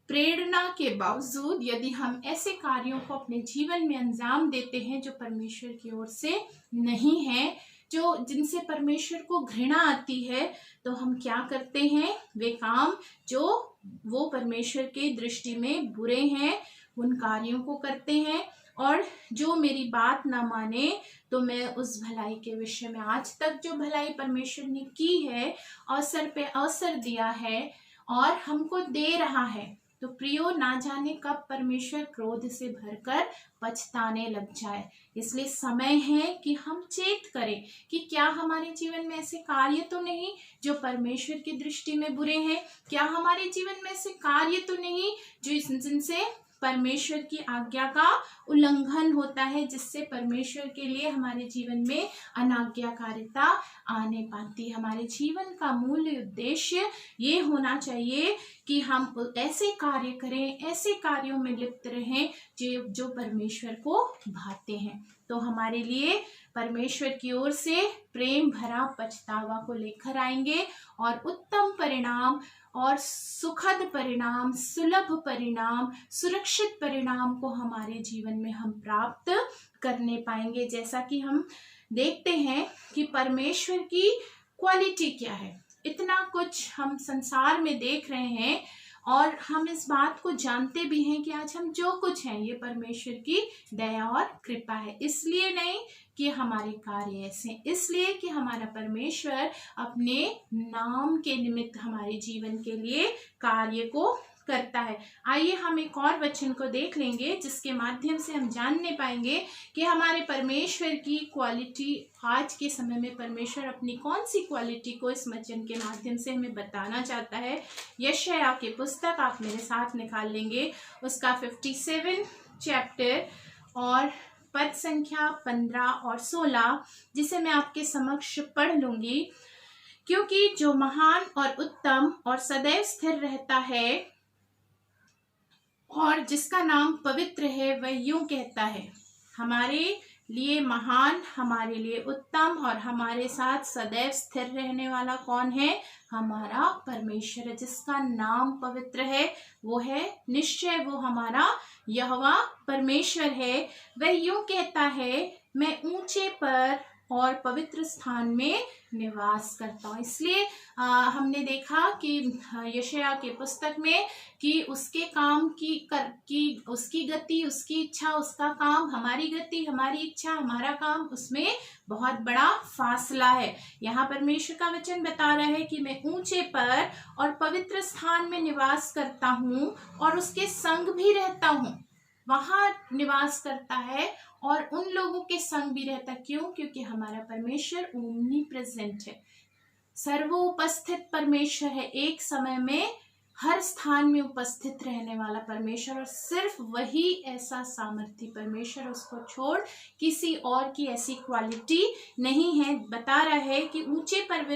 प्रेरणा के बावजूद यदि हम ऐसे कार्यों को अपने जीवन में अंजाम देते हैं जो परमेश्वर की ओर से नहीं है, जो जिनसे परमेश्वर को घृणा आती है, तो हम क्या करते हैं? वे काम जो वो परमेश्वर की दृष्टि में बुरे हैं, उन कार्यों को करते हैं। और जो मेरी बात ना माने, तो मैं उस भलाई के विषय में, आज तक जो भलाई परमेश्वर ने की है, अवसर पे अवसर दिया है और हमको दे रहा है, तो प्रियो, ना जाने कब परमेश्वर क्रोध से भरकर पछताने लग जाए। इसलिए समय है कि हम चेत करें कि क्या हमारे जीवन में ऐसे कार्य तो नहीं जो परमेश्वर की दृष्टि में बुरे हैं? क्या हमारे जीवन में ऐसे कार्य तो नहीं जो जिनसे परमेश्वर की आज्ञा का उल्लंघन होता है, जिससे परमेश्वर के लिए हमारे जीवन में अनाज्ञाकारिता आने पाती है? हमारे जीवन का मूल उद्देश्य ये होना चाहिए कि हम ऐसे कार्य करें, ऐसे कार्यों में लिप्त रहें जो परमेश्वर को भाते हैं। तो हमारे लिए परमेश्वर की ओर से प्रेम भरा पछतावा को लेकर आएंगे और उत्तम परिणाम और सुखद परिणाम, सुलभ परिणाम, सुरक्षित परिणाम को हमारे जीवन में हम प्राप्त करने पाएंगे। जैसा कि हम देखते हैं कि परमेश्वर की क्वालिटी क्या है। इतना कुछ हम संसार में देख रहे हैं और हम इस बात को जानते भी हैं कि आज हम जो कुछ हैं ये परमेश्वर की दया और कृपा है। इसलिए नहीं कि हमारे कार्य ऐसे, इसलिए कि हमारा परमेश्वर अपने नाम के निमित्त हमारे जीवन के लिए कार्य को करता है। आइए हम एक और वचन को देख लेंगे जिसके माध्यम से हम जानने पाएंगे कि हमारे परमेश्वर की क्वालिटी, आज के समय में परमेश्वर अपनी कौन सी क्वालिटी को इस वचन के माध्यम से हमें बताना चाहता है। यशायाह की पुस्तक आप मेरे साथ निकाल लेंगे, उसका 57 चैप्टर और पद संख्या 15 और 16, जिसे मैं आपके समक्ष पढ़ लूंगी। क्योंकि जो महान और उत्तम और सदैव स्थिर रहता है और जिसका नाम पवित्र है, वह यूं कहता है, हमारे लिए महान, हमारे लिए उत्तम और हमारे साथ सदैव स्थिर रहने वाला कौन है? हमारा परमेश्वर है। जिसका नाम पवित्र है वो है, निश्चय वो हमारा यहोवा परमेश्वर है। वह यूं कहता है, मैं ऊंचे पर और पवित्र स्थान में निवास करता हूँ। इसलिए हमने देखा कि यशायाह के पुस्तक में कि उसके काम की उसकी गति, उसकी इच्छा, उसका काम, हमारी गति, हमारी इच्छा, हमारा काम, उसमें बहुत बड़ा फासला है। यहाँ परमेश्वर का वचन बता रहा है कि मैं ऊंचे पर और पवित्र स्थान में निवास करता हूँ और उसके संग भी रहता हूँ। वहां निवास करता है और उन लोगों के संग भी रहता। क्यों? क्योंकि हमारा परमेश्वर ओमनी प्रेजेंट है, सर्वोपस्थित परमेश्वर है, एक समय में हर स्थान में उपस्थित रहने वाला परमेश्वर। और सिर्फ वही ऐसा सामर्थी परमेश्वर, उसको छोड़ किसी और की ऐसी क्वालिटी नहीं है। बता रहा है कि ऊंचे पर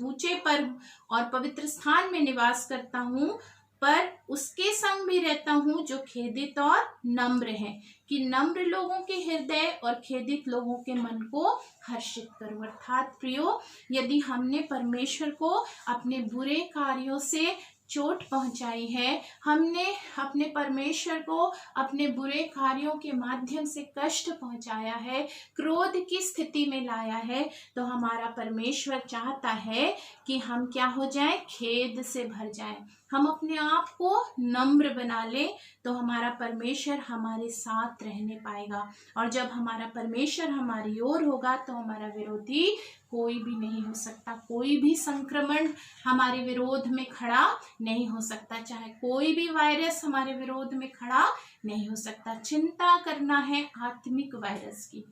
ऊंचे पर और पवित्र स्थान में निवास करता हूँ, पर उसके संग भी रहता हूँ जो खेदित और नम्र हैं, कि नम्र लोगों के हृदय और खेदित लोगों के मन को हर्षित करूं। अर्थात प्रियो, यदि हमने परमेश्वर को अपने बुरे कार्यों से चोट पहुंचाई है, हमने अपने परमेश्वर को अपने बुरे कार्यों के माध्यम से कष्ट पहुंचाया है, क्रोध की स्थिति में लाया है, तो हमारा परमेश्वर चाहता है कि हम क्या हो जाएं? खेद से भर जाएं। हम अपने आप को नम्र बना लें तो हमारा परमेश्वर हमारे साथ रहने पाएगा। और जब हमारा परमेश्वर हमारी ओर होगा तो हमारा विरोधी कोई भी नहीं हो सकता, कोई भी संक्रमण हमारे विरोध में खड़ा नहीं हो सकता, चाहे कोई भी वायरस हमारे विरोध में खड़ा नहीं हो सकता। चिंता करना है आत्मिक वायरस की,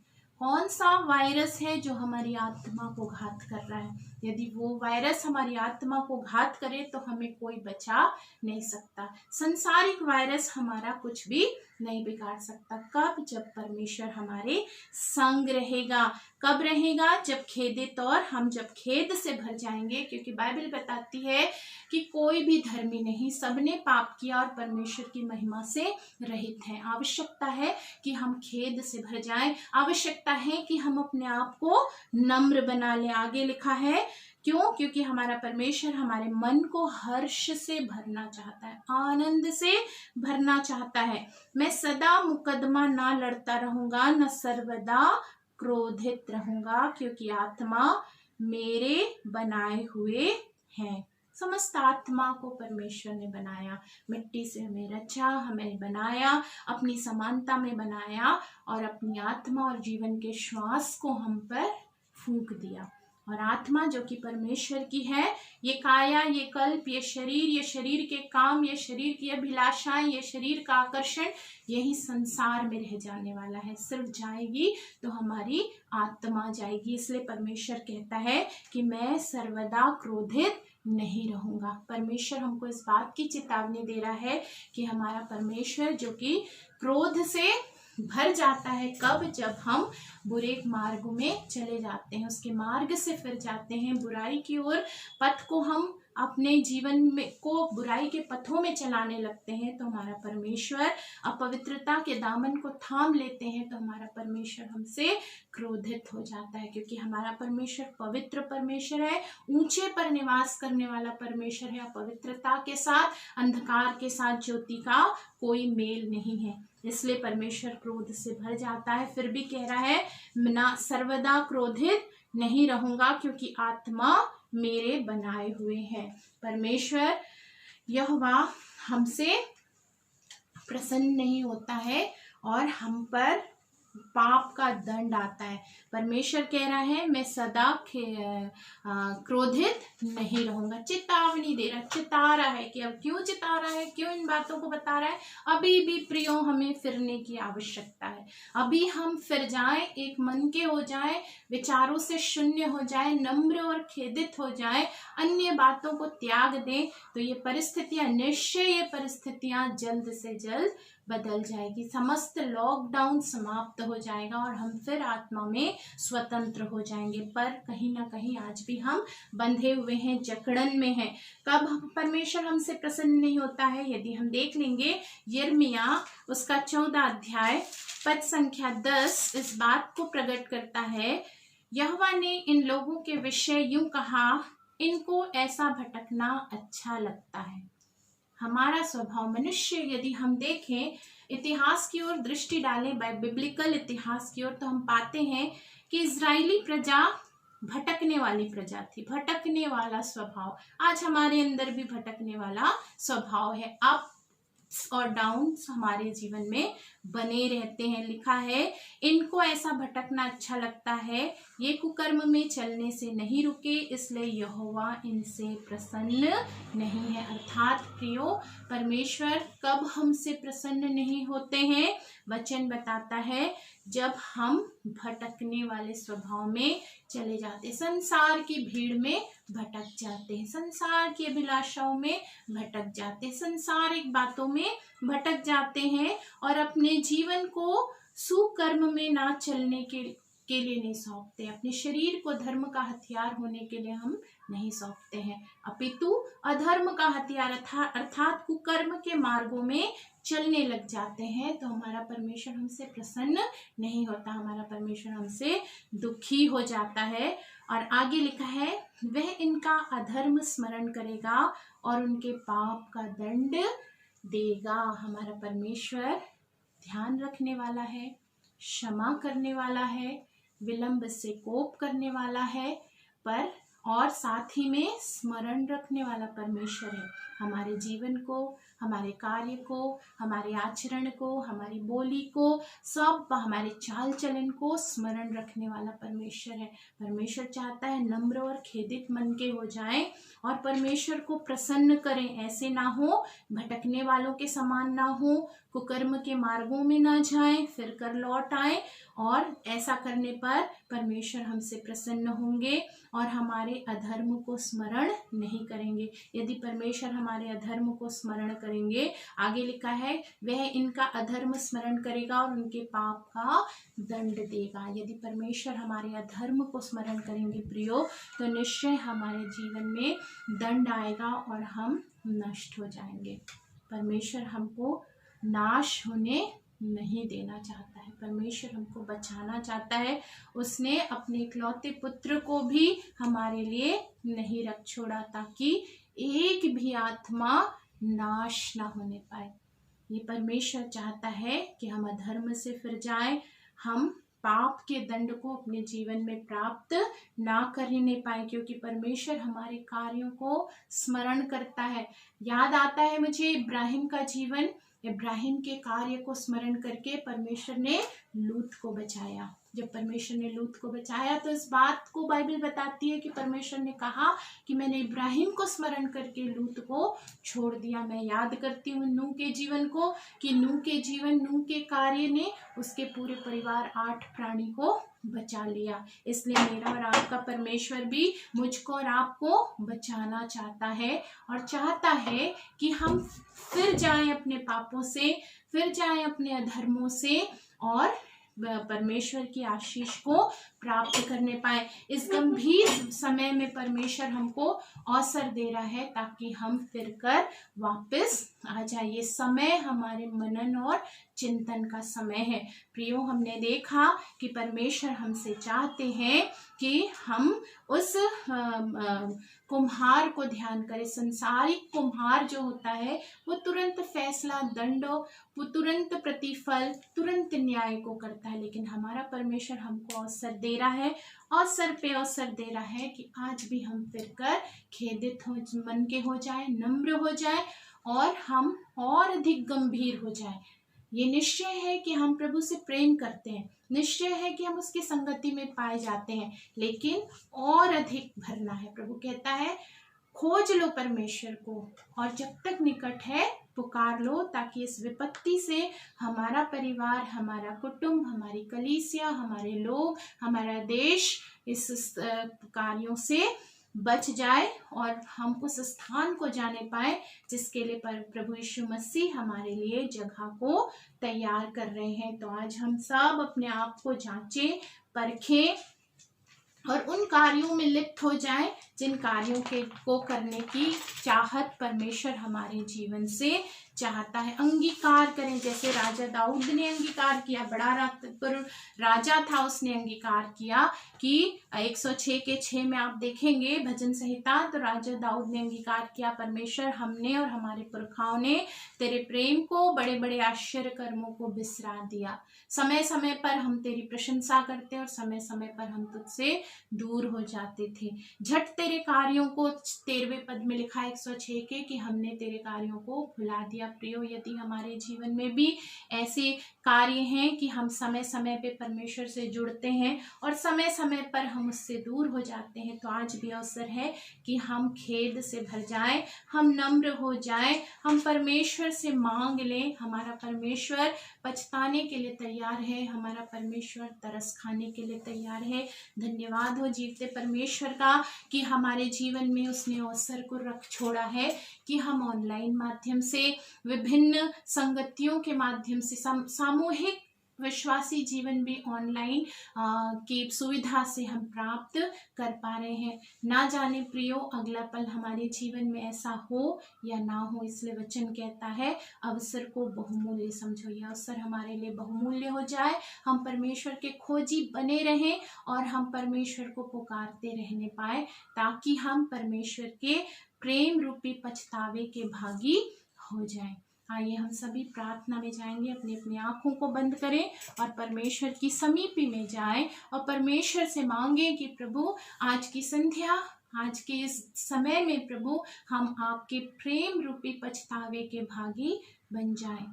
कौन सा वायरस है जो हमारी आत्मा को घात कर रहा है। यदि वो वायरस हमारी आत्मा को घात करे तो हमें कोई बचा नहीं सकता। संसारिक वायरस हमारा कुछ भी नहीं बिगाड़ सकता। कब? जब परमेश्वर हमारे संग रहेगा। कब रहेगा? जब खेदित और हम जब खेद से भर जाएंगे, क्योंकि बाइबल बताती है कि कोई भी धर्मी नहीं, सबने पाप किया और परमेश्वर की महिमा से रहित है। आवश्यकता है कि हम खेद से भर जाएं, आवश्यकता है कि हम अपने आप को नम्र बना लें। आगे लिखा है, क्यों? क्योंकि हमारा परमेश्वर हमारे मन को हर्ष से भरना चाहता है, आनंद से भरना चाहता है। मैं सदा मुकदमा ना लड़ता रहूंगा, न सर्वदा क्रोधित रहूंगा, क्योंकि आत्मा मेरे बनाए हुए हैं। समस्त आत्मा को परमेश्वर ने बनाया, मिट्टी से हमें रचा, हमें बनाया, अपनी समानता में बनाया और अपनी आत्मा और जीवन के श्वास को हम पर फूंक दिया। और आत्मा जो कि परमेश्वर की है, ये काया, ये कल्प, ये शरीर के काम, ये शरीर की अभिलाषाएं, ये शरीर का आकर्षण, यही संसार में रह जाने वाला है। सिर्फ जाएगी तो हमारी आत्मा जाएगी। इसलिए परमेश्वर कहता है कि मैं सर्वदा क्रोधित नहीं रहूंगा। परमेश्वर हमको इस बात की चेतावनी दे रहा है कि हमारा परमेश्वर जो कि क्रोध से भर जाता है, कब? जब हम बुरे मार्ग में चले जाते हैं, उसके मार्ग से फिर जाते हैं बुराई की ओर, पथ को हम अपने जीवन में को बुराई के पथों में चलाने लगते हैं, तो हमारा परमेश्वर अपवित्रता के दामन को थाम लेते हैं, तो हमारा परमेश्वर हमसे क्रोधित हो जाता है। क्योंकि हमारा परमेश्वर पवित्र परमेश्वर है, ऊंचे पर निवास करने वाला परमेश्वर है। अपवित्रता के साथ, अंधकार के साथ ज्योति का कोई मेल नहीं है। इसलिए परमेश्वर क्रोध से भर जाता है, फिर भी कह रहा है ना सर्वदा क्रोधित नहीं रहूंगा, क्योंकि आत्मा मेरे बनाए हुए हैं। परमेश्वर यहोवा हमसे प्रसन्न नहीं होता है और हम पर पाप का दंड आता है। परमेश्वर कह रहा है मैं सदा क्रोधित नहीं रहूंगा। चेतावनी दे रहा, चिता रहा है कि अब क्यों चिता रहा है, क्यों इन बातों को बता रहा है? अभी भी प्रियो हमें फिरने की आवश्यकता है। अभी हम फिर जाएं, एक मन के हो जाएं, विचारों से शून्य हो जाएं, नम्र और खेदित हो जाएं, अन्य बातों को त्याग दें, तो ये परिस्थितियां, निश्चय ये परिस्थितियां जल्द से जल्द बदल जाएगी। समस्त लॉकडाउन समाप्त हो जाएगा और हम फिर आत्मा में स्वतंत्र हो जाएंगे। पर कहीं ना कहीं आज भी हम बंधे हुए हैं, जकड़न में हैं। कब परमेश्वर हमसे प्रसन्न नहीं होता है? यदि हम देख लेंगे यिर्मयाह उसका 14 अध्याय पद संख्या 10 इस बात को प्रकट करता है। यहोवा ने इन लोगों के विषय यूं कहा, इनको ऐसा भटकना अच्छा लगता है। हमारा स्वभाव, मनुष्य यदि हम देखें, इतिहास की ओर दृष्टि डालें, बिब्लिकल इतिहास की ओर, तो हम पाते हैं कि इजरायली प्रजा भटकने वाली प्रजा थी, भटकने वाला स्वभाव। आज हमारे अंदर भी भटकने वाला स्वभाव है। अप्स और डाउन्स हमारे जीवन में बने रहते हैं। लिखा है इनको ऐसा भटकना अच्छा लगता है, ये कुकर्म में चलने से नहीं रुके, इसलिए यहोवा इनसे प्रसन्न नहीं है। अर्थात प्रियो, परमेश्वर कब हमसे प्रसन्न नहीं होते हैं? वचन बताता है जब हम भटकने वाले स्वभाव में चले जाते, संसार की भीड़ में भटक जाते हैं, संसार की अभिलाषाओं में भटक जाते हैं, संसारिक बातों में भटक जाते हैं और अपने जीवन को सुकर्म में ना चलने के लिए नहीं सौंपते, अपने शरीर को धर्म का हथियार होने के लिए हम नहीं सौंपते हैं, अपितु अधर्म का हथियार अर्थात कुकर्म के मार्गों में चलने लग जाते हैं, तो हमारा परमेश्वर हमसे प्रसन्न नहीं होता, हमारा परमेश्वर हमसे दुखी हो जाता है। और आगे लिखा है वह इनका अधर्म स्मरण करेगा और उनके पाप का दंड देगा। हमारा परमेश्वर ध्यान रखने वाला है, क्षमा करने वाला है, विलंब से कोप करने वाला है, पर और साथ ही में स्मरण रखने वाला परमेश्वर है। हमारे जीवन को, हमारे कार्य को, हमारे आचरण को, हमारी बोली को, सब हमारे चाल चलन को स्मरण रखने वाला परमेश्वर है। परमेश्वर चाहता है नम्र और खेदित मन के हो जाएं और परमेश्वर को प्रसन्न करें। ऐसे ना हो, भटकने वालों के समान ना हो, कुकर्म के मार्गों में ना जाएं, फिर कर लौट आए। और ऐसा करने पर परमेश्वर हमसे प्रसन्न होंगे और हमारे अधर्म को स्मरण नहीं करेंगे। यदि परमेश्वर हमारे अधर्म को स्मरण करेंगे, आगे लिखा है, वह इनका अधर्म स्मरण करेगा और उनके पाप का दंड देगा। यदि परमेश्वर हमारे अधर्म को स्मरण करेंगे प्रियो, तो निश्चय हमारे जीवन में दंड आएगा और हम नष्ट हो जाएंगे। परमेश्वर हमको नाश होने नहीं देना चाहता है, परमेश्वर हमको बचाना चाहता है। उसने अपने इकलौते पुत्र को भी हमारे लिए नहीं रख छोड़ा, ताकि एक भी आत्मा नाश ना होने पाए। ये परमेश्वर चाहता है कि हम अधर्म से फिर जाएं, हम पाप के दंड को अपने जीवन में प्राप्त ना करने पाए, क्योंकि परमेश्वर हमारे कार्यों को स्मरण करता है। याद आता है मुझे इब्राहिम का जीवन, इब्राहिम के कार्य को स्मरण करके परमेश्वर ने लूत को बचाया। जब परमेश्वर ने लूत को बचाया तो इस बात को बाइबल बताती है कि परमेश्वर ने कहा कि मैंने इब्राहिम को स्मरण करके लूत को छोड़ दिया। मैं याद करती हूँ नूह के जीवन को, कि नूह के कार्य ने उसके पूरे परिवार 8 प्राणी को बचा लिया। इसलिए मेरा और आपका परमेश्वर भी मुझको और आपको बचाना चाहता है और चाहता है कि हम फिर जाएं अपने पापों से, फिर जाएं अपने अधर्मों से और परमेश्वर की आशीष को प्राप्त करने पाए। इस गंभीर समय में परमेश्वर हमको अवसर दे रहा है ताकि हम फिर कर वापस आ जाए। ये समय हमारे मनन और चिंतन का समय है। प्रियो, हमने देखा कि परमेश्वर हमसे चाहते हैं कि हम उस कुम्हार को ध्यान करें। संसारिक कुम्हार जो होता है वो तुरंत फैसला, दंड, वो तुरंत प्रतिफल, तुरंत न्याय को करता है, लेकिन हमारा परमेश्वर हमको अवसर दे रहा है, अवसर पे अवसर दे रहा है कि आज भी हम फिर कर खेदित हो मन के हो जाए, नम्र हो जाए और हम और अधिक गंभीर हो जाए। ये निश्चय है कि हम प्रभु से प्रेम करते हैं, निश्चय है कि हम उसकी संगति में पाए जाते हैं, लेकिन और अधिक भरना है। प्रभु कहता है खोज लो परमेश्वर को और जब तक निकट है पुकार लो, ताकि इस विपत्ति से हमारा परिवार, हमारा कुटुंब, हमारी कलीसिया, हमारे लोग, हमारा देश इस कार्यों से बच जाए और हम उस स्थान को जाने पाए जिसके लिए प्रभु यीशु मसीह हमारे लिए जगह को तैयार कर रहे हैं। तो आज हम सब अपने आप को जांचें, परखें और उन कार्यों में लिप्त हो जाएं जिन कार्यों को करने की चाहत परमेश्वर हमारे जीवन से चाहता है। अंगीकार करें, जैसे राजा दाऊद ने अंगीकार किया, बड़ा राजा था, उसने अंगीकार किया कि 106 के 6 में आप देखेंगे भजन संहिता, तो राजा दाऊद ने अंगीकार किया, परमेश्वर हमने और हमारे पुरखाओं ने तेरे प्रेम को, बड़े बड़े आश्चर्य कर्मों को बिसरा दिया। समय समय पर हम तेरी प्रशंसा करते और समय समय पर हम तुझसे दूर हो जाते थे। झट तेरे कार्यों को, 13वें पद में लिखा है 106 के, कि हमने तेरे कार्यों को भुला दिया। प्रियो, यदि हमारे जीवन में भी ऐसे कार्य हैं कि हम समय समय पे परमेश्वर से जुड़ते हैं और समय समय पर हम उससे दूर हो जाते हैं, तो आज भी अवसर है कि हम खेद से भर जाएं, हम नम्र हो जाएं, हम परमेश्वर से मांग लें। हमारा परमेश्वर पछताने के लिए तैयार है, हमारा परमेश्वर तरस खाने के लिए तैयार है। धन्यवाद हो जीवते परमेश्वर का कि हमारे जीवन में उसने अवसर को रख छोड़ा है कि हम ऑनलाइन माध्यम से, विभिन्न संगतियों के माध्यम से, सामूहिक विश्वासी जीवन भी ऑनलाइन की सुविधा से हम प्राप्त कर पा रहे हैं। ना जाने प्रियो अगला पल हमारे जीवन में ऐसा हो या ना हो, इसलिए वचन कहता है अवसर को बहुमूल्य समझो। यह अवसर हमारे लिए बहुमूल्य हो जाए, हम परमेश्वर के खोजी बने रहें और हम परमेश्वर को पुकारते रहने पाए, ताकि हम परमेश्वर के प्रेम रूपी पछतावे के भागी हो जाएं। आइए हम सभी प्रार्थना में जाएंगे, अपनी अपनी आंखों को बंद करें और परमेश्वर की समीपी में जाएं और परमेश्वर से मांगें कि प्रभु आज की संध्या आज के इस समय में प्रभु हम आपके प्रेम रूपी पछतावे के भागी बन जाएं।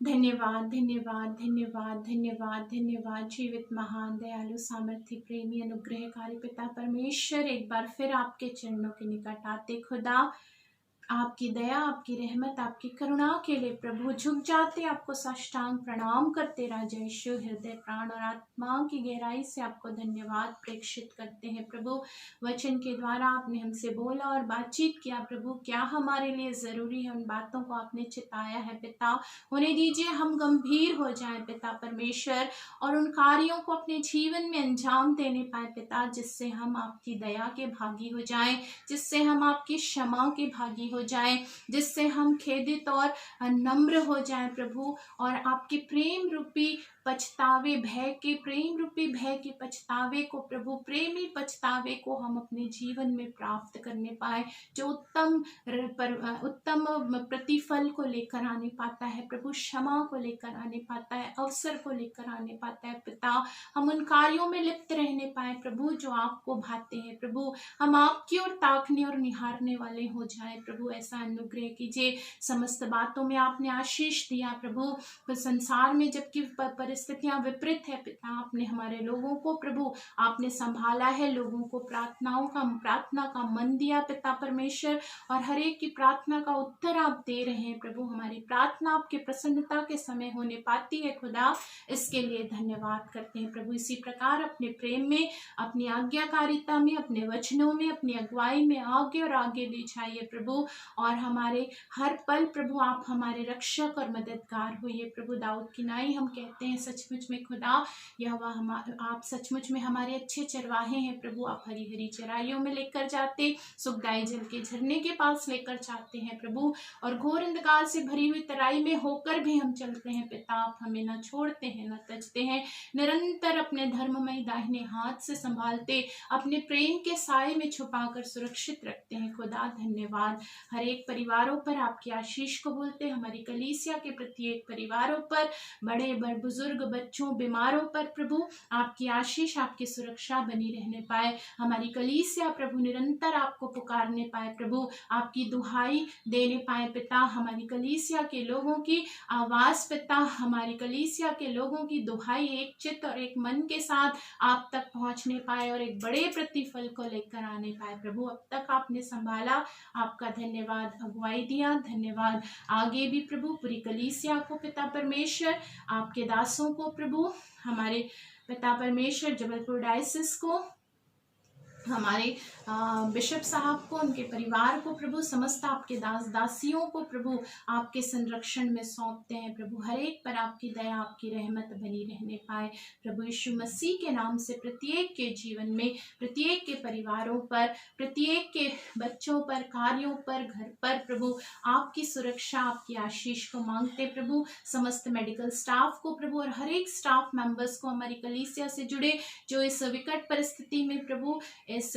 धन्यवाद धन्यवाद धन्यवाद धन्यवाद धन्यवाद। जीवित महान दयालु सामर्थ्य प्रेमी अनुग्रहकारी पिता परमेश्वर, एक बार फिर आपके चरणों के निकट आते खुदा, आपकी दया, आपकी रहमत, आपकी करुणा के लिए प्रभु झुक जाते, आपको साष्टांग प्रणाम करते राजा यीशु, हृदय प्राण और आत्मा की गहराई से आपको धन्यवाद प्रेषित करते हैं। प्रभु वचन के द्वारा आपने हमसे बोला और बातचीत किया प्रभु, क्या हमारे लिए ज़रूरी है उन बातों को आपने चिताया है पिता। होने दीजिए हम गंभीर हो जाएं पिता परमेश्वर, और उन कार्यों को अपने जीवन में अंजाम देने पाए पिता, जिससे हम आपकी दया के भागी हो जाएं, जिससे हम आपकी क्षमा के भागी हो जाएं, जिससे हम खेदित और नम्र हो जाएं प्रभु, और आपके प्रेम रूपी पछतावे, भय के प्रेम रूपी भय के पछतावे को प्रभु, प्रेमी पछतावे को हम अपने जीवन में प्राप्त करने पाए, जो उत्तम प्रतिफल को लेकर आने पाता है प्रभु, क्षमा को लेकर आने पाता है, अवसर को लेकर आने पाता है पिता। हम उन कार्यों में लिप्त रहने पाए प्रभु जो आपको भाते हैं प्रभु, हम आपकी ओर ताकने और निहारने वाले हो जाए प्रभु। ऐसा अनुग्रह कीजिए। समस्त बातों में आपने आशीष दिया प्रभु, संसार में जबकि परिस्थितियां विपरीत है पिता, आपने हमारे लोगों को प्रभु आपने संभाला है, लोगों को प्रार्थना का मन दिया पिता परमेश्वर, और हर एक की प्रार्थना का उत्तर आप दे रहे हैं प्रभु। हमारी प्रार्थना आपके प्रसन्नता के समय होने पाती है खुदा, इसके लिए धन्यवाद करते हैं प्रभु। इसी प्रकार अपने प्रेम में, अपनी आज्ञाकारिता में, अपने वचनों में, अपनी अगुवाई में आगे और आगे ले जाइए प्रभु, और हमारे हर पल प्रभु आप हमारे रक्षक और मददगार होइए प्रभु। दाऊद की नाई हम कहते हैं सचमुच में खुदा यहोवा आप सचमुच में हमारे अच्छे चरवाहे हैं प्रभु। आप हरी हरी चराइयों में लेकर जाते, सुखदाई जल के झरने के पास लेकर जाते हैं प्रभु, और घोर अंधकार से भरी हुई तराई में होकर भी हम चलते हैं पिता, आप हमें न छोड़ते हैं न तजते हैं, निरंतर अपने धर्ममय दाहिने हाथ से संभालते, अपने प्रेम के साए में छुपाकर सुरक्षित रखते हैं खुदा। धन्यवाद। हर एक परिवारों पर आपकी आशीष को बोलते, हमारी कलीसिया के प्रत्येक परिवारों पर, बड़े बुजुर्ग, बच्चों, बीमारों पर प्रभु आपकी आशीष, आपकी सुरक्षा बनी रहने पाए। हमारी कलीसिया प्रभु निरंतर आपको पुकारने पाए प्रभु, आपकी दुहाई देने पाए पिता। हमारी कलीसिया के लोगों की आवाज पिता, हमारी कलीसिया के लोगों की दुहाई एक चित्त और एक मन के साथ आप तक पहुंचने पाए, और एक बड़े प्रतिफल को लेकर आने पाए प्रभु। अब तक आपने संभाला, आपका धन्यवाद। अगुवाई दिया, धन्यवाद। आगे भी प्रभु पूरी कलीसिया को पिता परमेश्वर, आपके दासों को प्रभु, हमारे पिता परमेश्वर जबलपुर डायसिस को, हमारे बिशप साहब को, उनके परिवार को प्रभु, समस्त आपके दास दासियों को प्रभु आपके संरक्षण में सौंपते हैं प्रभु। हर एक पर आपकी दया, आपकी रहमत बनी रहने पाए प्रभु। यीशु मसीह के नाम से प्रत्येक के जीवन में, प्रत्येक के परिवारों पर, प्रत्येक के बच्चों पर, कार्यों पर, घर पर प्रभु आपकी सुरक्षा, आपकी आशीष को मांगते प्रभु। समस्त मेडिकल स्टाफ को प्रभु, और हर एक स्टाफ मेंबर्स को, हमारी कलीसिया से जुड़े जो इस विकट परिस्थिति में प्रभु, इस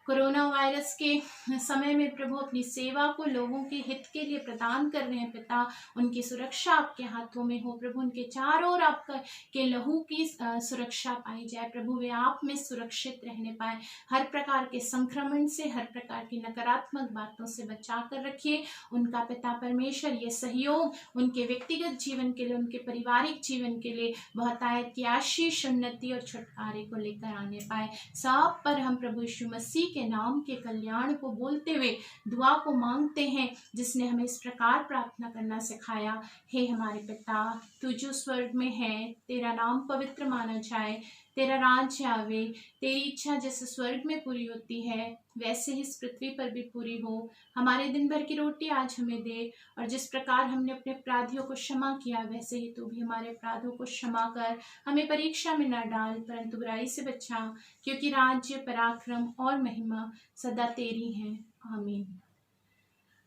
कोरोना वायरस के समय में प्रभु अपनी सेवा को लोगों के हित के लिए प्रदान कर रहे हैं पिता, उनकी सुरक्षा आपके हाथों में हो प्रभु। उनके चारों ओर आपका के लहू की सुरक्षा पाई जाए प्रभु, वे आप में सुरक्षित रहने पाए। हर प्रकार के संक्रमण से, हर प्रकार की नकारात्मक बातों से बचा कर रखिए उनका पिता परमेश्वर। ये सहयोग उनके व्यक्तिगत जीवन के लिए, उनके पारिवारिक जीवन के लिए बहुतायत की आशीष, उन्नति और छुटकारे को लेकर आने पाए। सब पर हम प्रभु यीशु मसीह के नाम के कल्याण को बोलते हुए दुआ को मांगते हैं, जिसने हमें इस प्रकार प्रार्थना करना सिखाया। हे हमारे पिता, तू जो स्वर्ग में है, तेरा नाम पवित्र माना जाए, तेरा राज्य आवे, तेरी इच्छा जैसे स्वर्ग में पूरी होती है वैसे ही इस पृथ्वी पर भी पूरी हो। हमारे दिन भर की रोटी आज हमें दे, और जिस प्रकार हमने अपने अपराधियों को क्षमा किया वैसे ही तू भी हमारे अपराधों को क्षमा कर। हमें परीक्षा में न डाल, परंतु बुराई से बचा, क्योंकि राज्य, पराक्रम और महिमा सदा तेरी है। आमीन।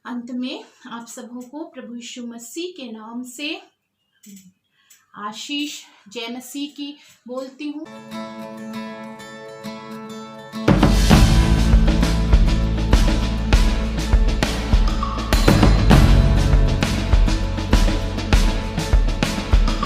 अंत में आप सबों को प्रभु यीशु मसीह के नाम से आशीष, जय मसीह की बोलती हूँ।